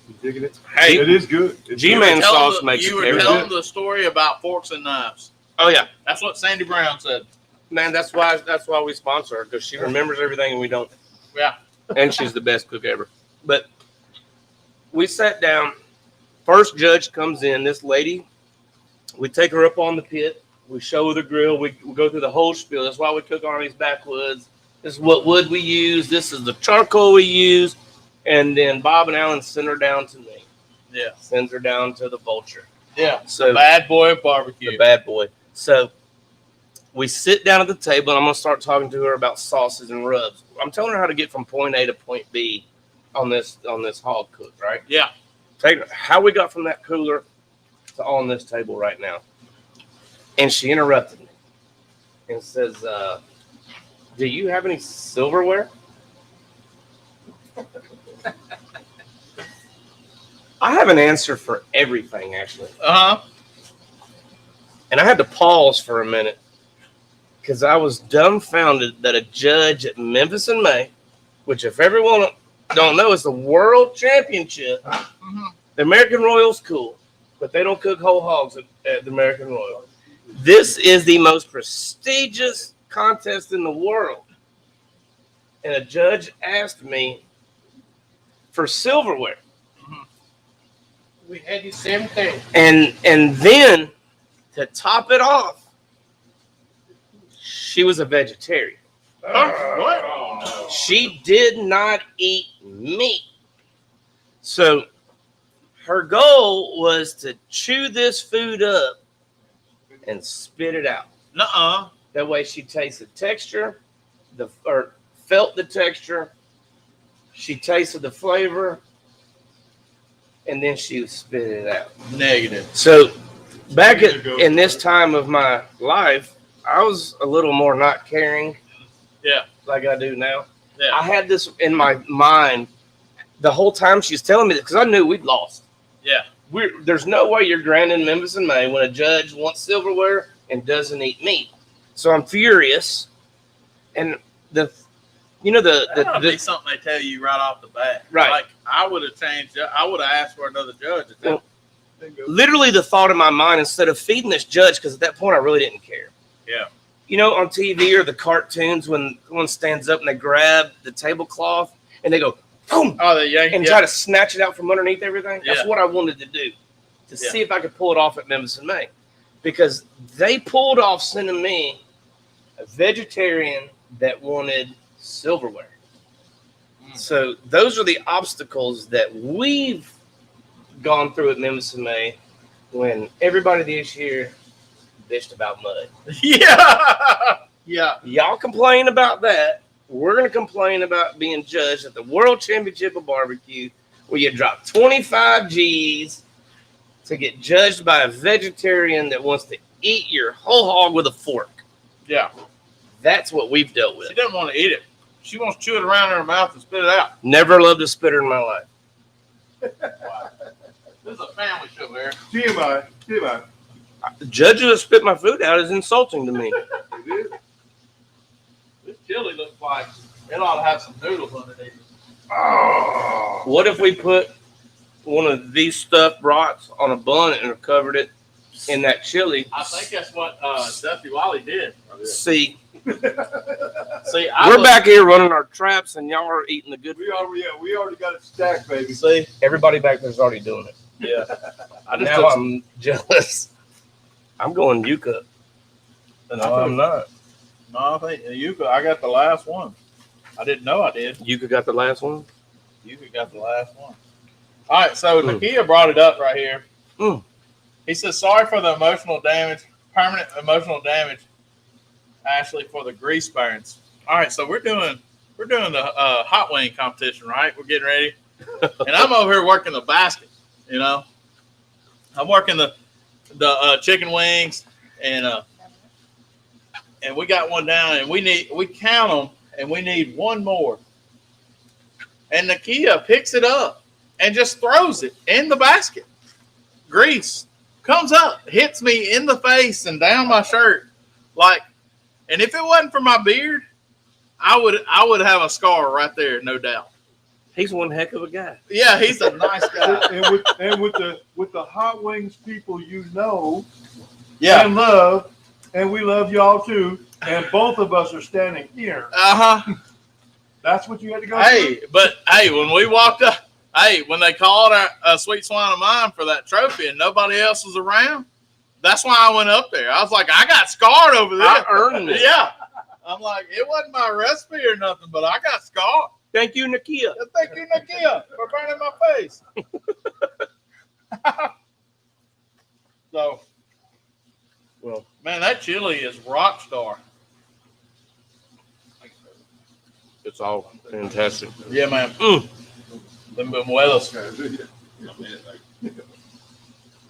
You digging it? Hey, It is good. It's G-Man good. sauce makes You it were very telling good. the story about forks and knives. Oh yeah, That's what Sandy Brown said. man. That's why we sponsor her, because she remembers everything and we don't. Yeah. And she's the best cook ever. But we sat down. First judge comes in. This lady. We take her up on the pit. We show her the grill. We go through the whole spiel. That's why we cook on these backwoods. This is what wood we use. This is the charcoal we use. And then Bob and Alan send her down to me. Yeah. Sends her down to the Vulture. Yeah. So Bad boy barbecue. the bad boy. So we sit down at the table, and I'm going to start talking to her about sauces and rubs. I'm telling her how to get from point A to point B on this hog cook, right? Yeah. How we got from that cooler to on this table right now. And she interrupted me and says, do you have any silverware? I have an answer for everything, actually. Uh-huh. And I had to pause for a minute because I was dumbfounded that a judge at Memphis and May, which if everyone don't know is the world championship, the American Royal's cool, but they don't cook whole hogs at the American Royal. This is the most prestigious contest in the world. And a judge asked me for silverware. We had the same thing. And then to top it off, she was a vegetarian. What? She did not eat meat. So her goal was to chew this food up and spit it out. Nuh-uh. That way she tasted texture, or felt the texture, she tasted the flavor, and then she would spit it out. Negative. So back in this time of my life, I was a little more not caring. Yeah. Like I do now. Yeah. I had this in my mind the whole time she's telling me this because I knew we'd lost. Yeah. There's no way you're granting Memphis and May when a judge wants silverware and doesn't eat meat. So I'm furious, and That'll be the something they tell you right off the bat. Right. Like I would have changed. I would have asked for another judge. At that Well, literally the thought in my mind instead of feeding this judge because at that point I really didn't care. Yeah. You know, on TV or the cartoons when one stands up and they grab the tablecloth and they go boom Oh, the Yankees. and try to snatch it out from underneath everything. That's Yeah. what I wanted to do, to Yeah. see if I could pull it off at Memphis and May, because they pulled off sending me a vegetarian that wanted silverware. So those are the obstacles that we've gone through at Memphis and May when everybody this year bitched about mud. Yeah. Yeah. Y'all complain about that. We're going to complain about being judged at the World Championship of Barbecue where you drop 25 G's to get judged by a vegetarian that wants to eat your whole hog with a fork. Yeah. That's what we've dealt with. She doesn't want to eat it. She wants to chew it around in her mouth and spit it out. Never loved a spitter in my life. Wow. This is a family show, Eric. TMI. The judges that spit my food out is insulting to me. It is. This chili looks like it ought to have some noodles underneath it. Oh. What if we put one of these stuffed brats on a bun and covered it in that chili? I think that's what Duffy Wally did. See, See, we're back here running our traps and y'all are eating the good. We already got it stacked, baby. See, Everybody back there's already doing it. yeah. I just Now took I'm jealous. I'm going Yucca. No, I'm not. No, I think I got the last one. I didn't know I did. Yucca got the last one. You got the last one. All right, so Nakia brought it up right here. Mm. He says, "Sorry for the emotional damage, permanent emotional damage, Ashley, for the grease burns." All right, so we're doing the hot wing competition, right? We're getting ready, and I'm over here working the basket. You know, I'm working the chicken wings, and we got one down, and we count them, and we need one more. And Nakia picks it up and just throws it in the basket. Grease comes up, hits me in the face and down my shirt, like. And if it wasn't for my beard, I would have a scar right there, no doubt. He's one heck of a guy. Yeah, he's a nice guy. and with the hot wings people you know Yeah. and love, and we love y'all too. And both of us are standing here. That's what you had to go Hey, but hey, when we walked up, when they called our Sweet Swine of Mine for that trophy and nobody else was around, that's why I went up there. I was like, I got scarred over there. I earned it. Yeah. I'm like, it wasn't my recipe or nothing, but I got scarred. Thank you, Nakia. Thank you, Nakia, for burning my face. So, Well, man, that chili is rock star. it's all fantastic. Yeah, man. Mm. Them buñuelos. Okay.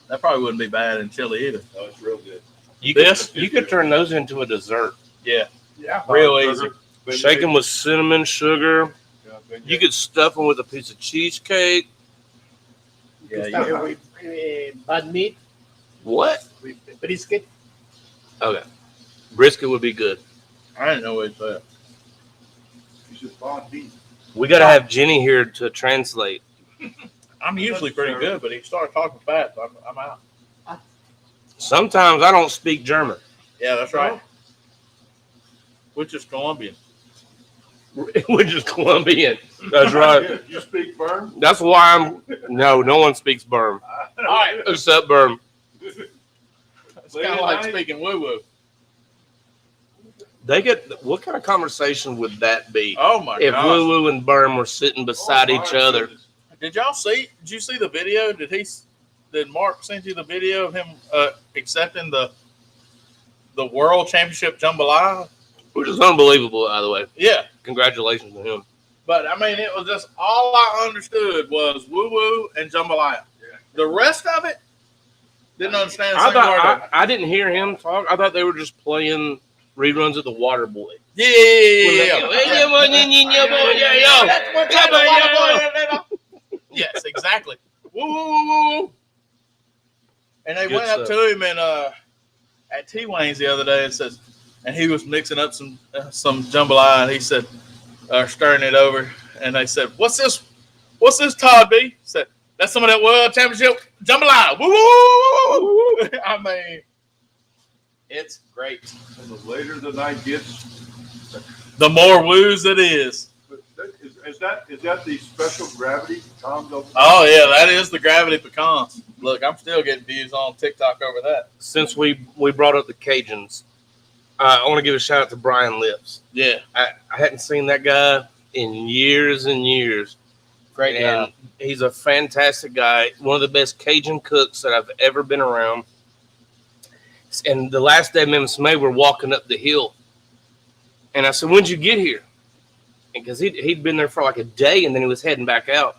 That probably wouldn't be bad in chili either. Oh, it's real good. You could turn those into a dessert. Yeah. Yeah. Real easy. Shake them with cinnamon, sugar. You could stuff them with a piece of cheesecake. Yeah, With bad meat, What? with brisket. Okay. Brisket would be good. I didn't know what it said. You should bond beef. We got to have Jenny here to translate. I'm usually pretty good, but he started talking fast. So I'm out. Sometimes I don't speak German. Yeah, that's right. Which is Colombian. Which is Colombian. That's right. You speak firm? That's why no one speaks Berm. All right. Except Berm. It's kind of like speaking woo-woo. What kind of conversation would that be? Oh, my If gosh. Woo Woo and Berm were sitting beside Oh, each my other. goodness. Did you see the video? Did Mark send you the video of him accepting the World Championship Jambalaya? Which is unbelievable, by the way. Yeah. Congratulations to him. But, I mean, it was just all I understood was woo-woo and jambalaya. Yeah. The rest of it, didn't understand a single word of it. I didn't hear him talk. I thought they were just playing reruns of The Water Boy. Yeah. Yes, exactly. Woo, woo, woo, woo. And they Good went up stuff. to him and at T Wayne's the other day and says, and he was mixing up some jambalaya, and he said, stirring it over, and they said, "What's this? What's this, Todd B?" He said, "That's some of that World Championship jambalaya." Woo, woo, woo, woo, woo. I mean, it's great. And the later the night gets, The more woos it is. but is that the special gravity Tom's over? Oh yeah, that is the gravity pecans. Look, I'm still getting views on TikTok over that. Since we brought up the Cajuns, I want to give a shout out to Brian Lips. Yeah, I hadn't seen that guy in years and years. great And he's a fantastic guy, one of the best Cajun cooks that I've ever been around. And the last day, me and Miss May were walking up the hill. And I said, "When'd you get here?" Because he'd been there for like a day, and then he was heading back out.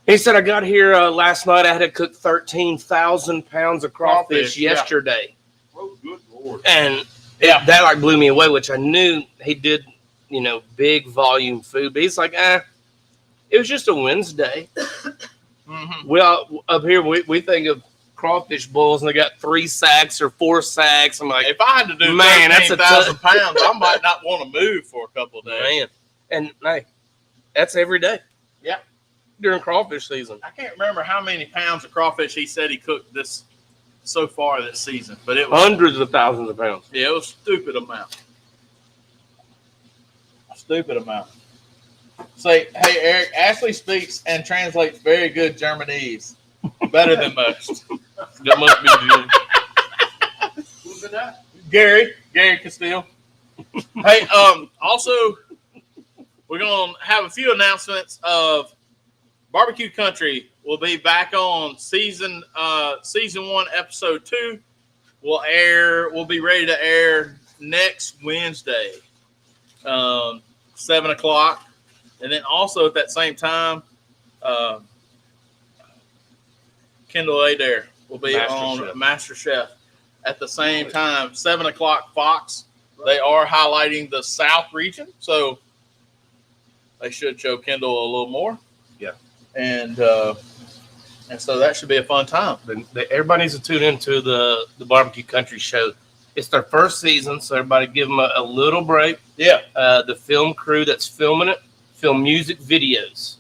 He said, "I got here last night. I had to cook 13,000 pounds of crawfish Yeah. yesterday." Oh, good Lord. And Yeah. that like blew me away, which I knew he did, big volume food. But he's like, it was just a Wednesday. Mm-hmm. Well, up here, we think of crawfish boils, and they got 3 sacks or 4 sacks. I'm like, If I had to do Man, that's a 13,000 pounds, I might not want to move for a couple of days. man. And hey, that's every day. Yeah. During crawfish season. I can't remember how many pounds of crawfish he said he cooked so far this season, but it was Hundreds of thousands of pounds. Yeah, it was a stupid amount. A stupid amount. Say, hey, Eric, Ashley speaks and translates very good Germanese. Better than most. That must be good. Who's in that? Gary Castile. Hey, also, we're going to have a few announcements of Barbecue Country will be back on season 1, episode 2. We'll be ready to air next Wednesday, 7 o'clock. And then also at that same time, Kendall Adair will be on MasterChef at the same time, 7 o'clock Fox. They are highlighting the South region, so they should show Kendall a little more. Yeah. And so that should be a fun time. Everybody needs to tune into the Barbecue Country show. It's their first season, so everybody give them a little break. Yeah. The film crew that's filming it, film music videos.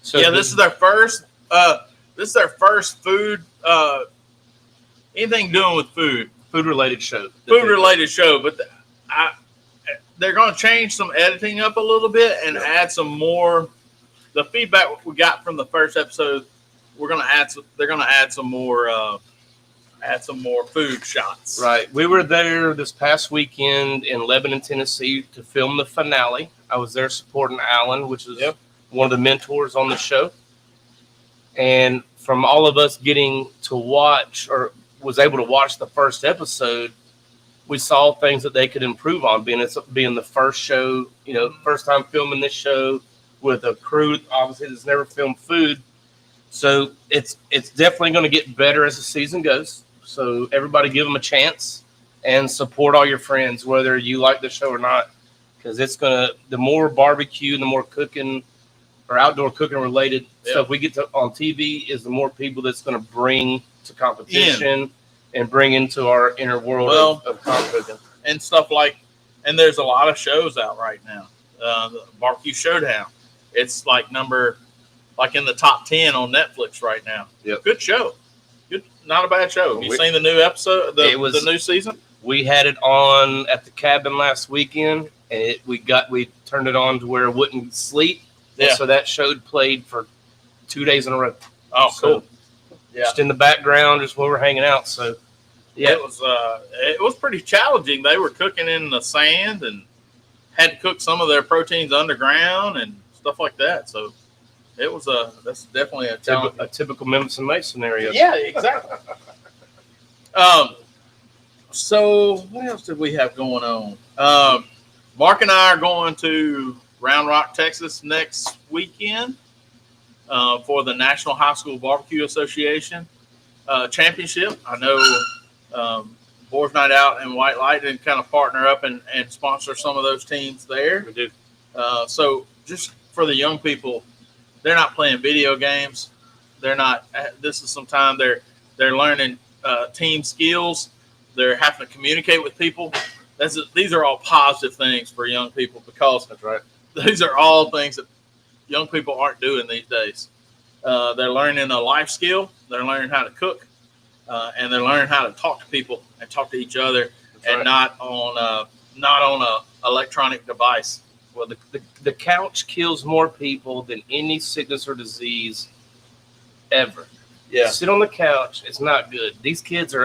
So Yeah, this is their first food, anything doing with food. food-related show. Food-related show, but they're going to change some editing up a little bit and add some more. The feedback we got from the first episode, they're going to add some more food shots. Right. We were there this past weekend in Lebanon, Tennessee to film the finale. I was there supporting Alan, which is one of the mentors on the show. And from all of us getting to watch or was able to watch the first episode, we saw things that they could improve on, being the first show, first time filming this show with a crew, obviously, that's never filmed food. So it's definitely going to get better as the season goes. So everybody give them a chance and support all your friends, whether you like the show or not, because the more barbecue, the more cooking or outdoor cooking related stuff we get to on TV is the more people that's going to bring to competition and bring into our inner world of comp cooking. And stuff and there's a lot of shows out right now. The Barbecue Showdown. It's in the top 10 on Netflix right now. Yep. Good show. Good, not a bad show. Have you seen the new episode, the new season? We had it on at the cabin last weekend, and we turned it on to where it wouldn't sleep. Yeah. So that show played for 2 days in a row. Oh, cool. Yeah. Just in the background, just where we're hanging out. So, yeah. It was pretty challenging. They were cooking in the sand and had to cook some of their proteins underground and stuff like that. So that's definitely a challenge. A typical Memphis and May scenario. Yeah, exactly. So what else did we have going on? Mark and I are going to Round Rock, Texas next weekend for the National High School Barbecue Association Championship. I know Boys Night Out and White Light and kind of partner up and sponsor some of those teams there. We do. So just for the young people, they're not playing video games. They're not. This is some time they're learning team skills. They're having to communicate with people. These are all positive things for young people because That's right. these are all things that young people aren't doing these days. They're learning a life skill. They're learning how to cook, and they're learning how to talk to people and talk to each other, and not on a electronic device. Well, the couch kills more people than any sickness or disease ever. Yeah. Sit on the couch. It's not good. These kids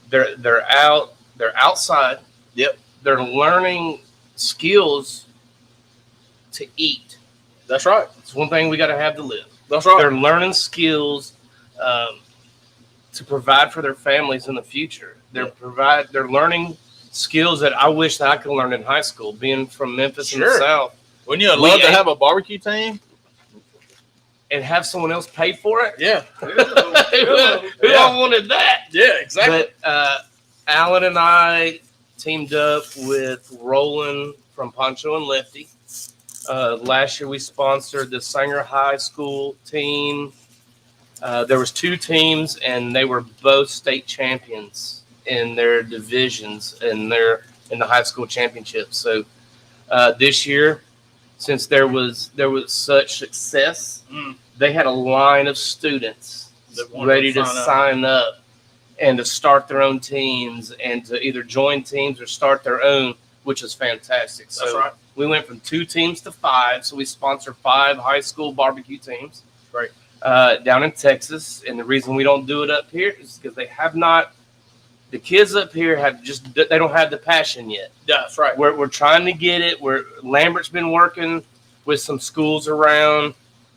they're outside. Yep. They're learning skills to eat. That's right. It's one thing we got to have to live. That's right. They're learning skills to provide for their families in the future. They're learning skills that I wish that I could learn in high school. Being from Memphis in the Sure. South, Wouldn't you love to have a barbecue team? and have someone else pay for it. Yeah. Who all wanted that? Yeah, exactly. But Alan and I teamed up with Roland from Poncho and Lefty. Last year we sponsored the Sanger High School team. There was 2 teams, and they were both state champions in their divisions, and they're in the high school championship. So this year, since there was such success, they had a line of students That wanted ready to to sign up. sign up and to start their own teams and to either join teams or start their own, which is fantastic. That's So right. we went from 2 teams to 5. So we sponsor 5 high school barbecue teams. Right. Down in Texas. And the reason we don't do it up here is because the kids up here they don't have the passion yet. Yeah, that's right. We're trying to get it. Lambert's been working with some schools around,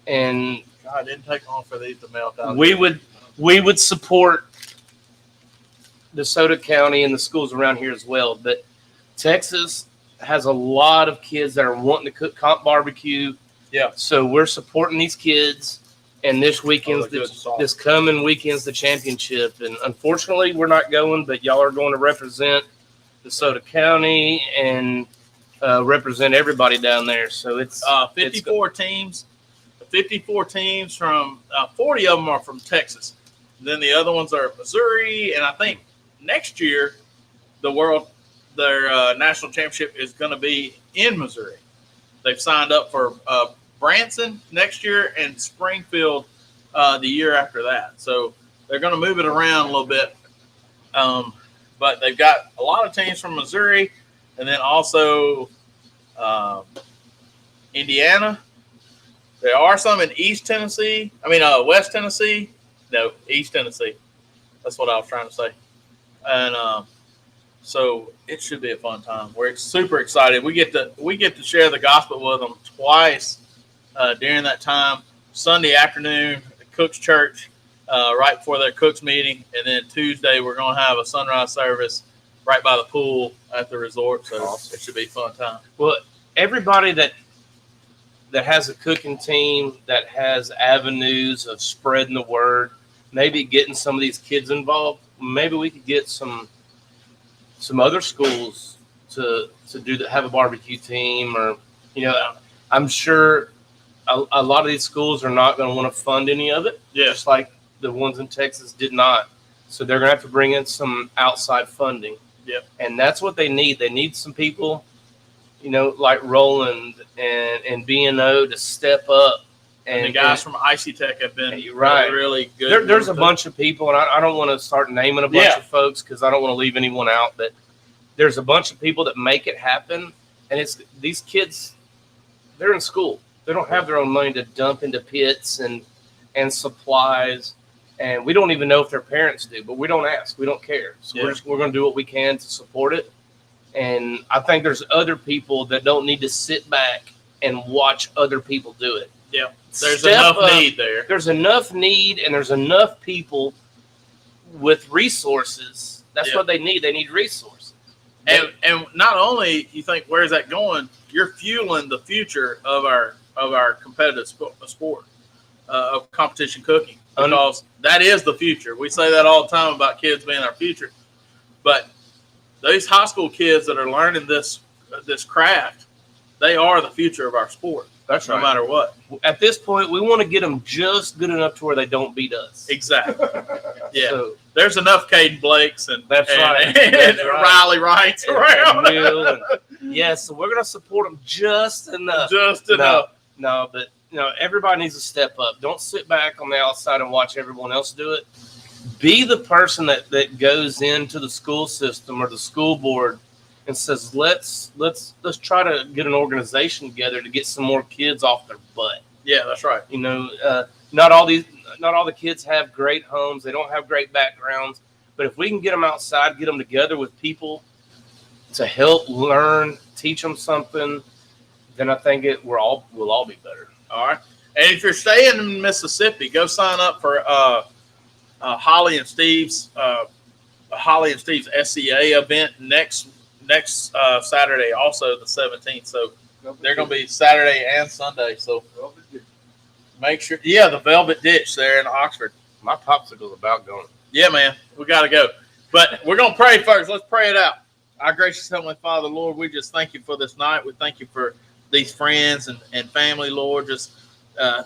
and God, it didn't take long for these to melt out. we would support DeSoto County and the schools around here as well. But Texas has a lot of kids that are wanting to cook comp barbecue. Yeah. So we're supporting these kids. And this weekend's good sauce. this coming weekend's the championship. And unfortunately, we're not going, but y'all are going to represent DeSoto County and represent everybody down there. So it's 54 teams. 54 teams from 40 of them are from Texas. Then the other ones are Missouri, and I think next year their national championship is going to be in Missouri. They've signed up for Branson next year and Springfield the year after that. So they're going to move it around a little bit. But they've got a lot of teams from Missouri, and then also Indiana. There are some in West Tennessee. No, East Tennessee. That's what I was trying to say. And so it should be a fun time. We're super excited. We get to share the gospel with them twice during that time. Sunday afternoon at Cook's Church, right before their Cook's meeting, and then Tuesday we're going to have a sunrise service right by the pool at the resort. So it should be a fun time. Well, everybody that has a cooking team, that has avenues of spreading the word, maybe getting some of these kids involved, maybe we could get some other schools to have a barbecue team, or I'm sure a lot of these schools are not going to want to fund any of it, just like the ones in Texas did not. So they're going to have to bring in some outside funding. Yep. And that's what they need. They need some people, like Roland and B&O to step up. And the guys from Icy Tech have been right. really good. There's a bunch of people, and I don't want to start naming a bunch of folks because I don't want to leave anyone out, but there's a bunch of people that make it happen. And it's these kids, they're in school. They don't have their own money to dump into pits and supplies. And we don't even know if their parents do, but we don't ask. We don't care. So we're going to do what we can to support it. And I think there's other people that don't need to sit back and watch other people do it. Yeah. There's enough need there. There's enough need, and there's enough people with resources. That's what they need. They need resources. And not only you think, where's that going? You're fueling the future of our competitive sport of competition cooking, because that is the future. We say that all the time about kids being our future, but these high school kids that are learning this craft, they are the future of our sport. That's no matter what. At this point, we want to get them just good enough to where they don't beat us. Exactly. Yeah. So, There's enough Caden Blakes and That's right. and That's right. Riley Wrights around. So we're gonna support them just enough. Just enough. No, but everybody needs to step up. Don't sit back on the outside and watch everyone else do it. Be the person that goes into the school system or the school board and says, let's try to get an organization together to get some more kids off their butt. Yeah, that's right. Not all the kids have great homes. They don't have great backgrounds. But if we can get them outside, get them together with people to help learn, teach them something, then I think we'll all be better. All right. And if you're staying in Mississippi, go sign up for Holly and Steve's SCA event next Saturday, also the 17th. So they're going to be Saturday and Sunday. So make sure. Yeah, the Velvet Ditch there in Oxford. My popsicle's about gone. Yeah, man, we got to go. But we're going to pray first. Let's pray it out. Our gracious Heavenly Father, Lord, we just thank you for this night. We thank you for these friends and family, Lord. Just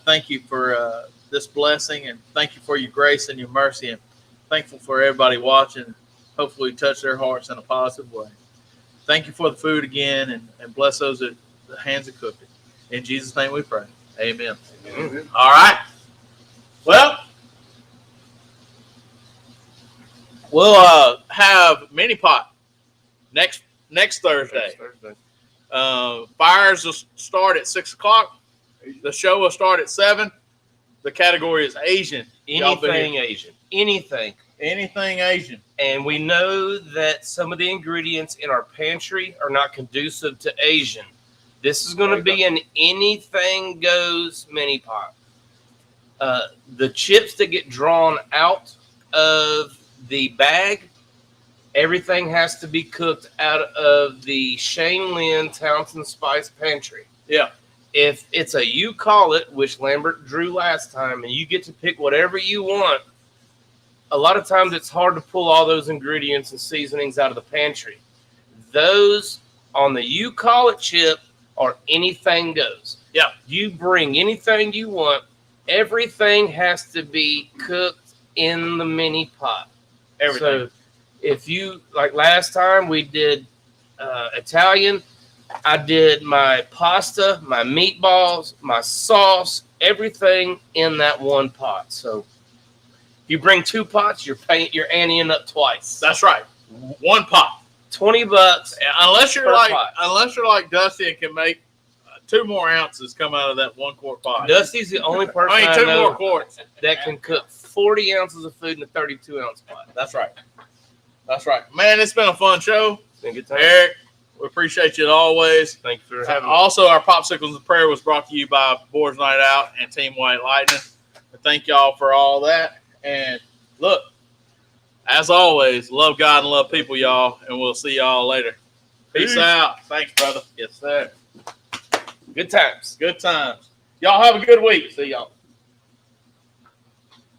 thank you for this blessing, and thank you for your grace and your mercy, and thankful for everybody watching. Hopefully touch their hearts in a positive way. Thank you for the food again, and bless those that the hands that cooked it. In Jesus' name we pray. Amen. Amen. All right. Well, we'll have mini pot next Thursday. Fires will start at 6:00. The show will start at 7. The category is Asian. Anything Asian. Anything. Anything Asian. And we know that some of the ingredients in our pantry are not conducive to Asian. This is going to be an anything goes mini pot. The chips that get drawn out of the bag, everything has to be cooked out of the Shane Lynn Townsend Spice Pantry. Yeah. If it's a you call it, which Lambert drew last time, and you get to pick whatever you want, a lot of times it's hard to pull all those ingredients and seasonings out of the pantry. Those on the you call it chip are anything goes. Yeah. You bring anything you want. Everything has to be cooked in the mini pot. Everything. So if you, like last time we did Italian, I did my pasta, my meatballs, my sauce, everything in that one pot. So if you bring 2 pots, you're anteing up twice. That's right. One pot. $20. Unless you're Per like pot. Dusty and can make 2 more ounces come out of that 1 quart pot. Dusty's the only person I 2 know more quarts. that can cook 40 ounces of food in a 32-ounce pot. That's right. That's right. Man, it's been a fun show. It's been a good time. Eric, we appreciate you as always. Thank you for having me. Also, our Popsicles of Prayer was brought to you by Boys Night Out and Team White Lightning. Thank y'all for all that. And look, as always, love God and love people, y'all. And we'll see y'all later. Peace out. Thanks, brother. Yes, sir. Good times. Good times. Y'all have a good week. See y'all.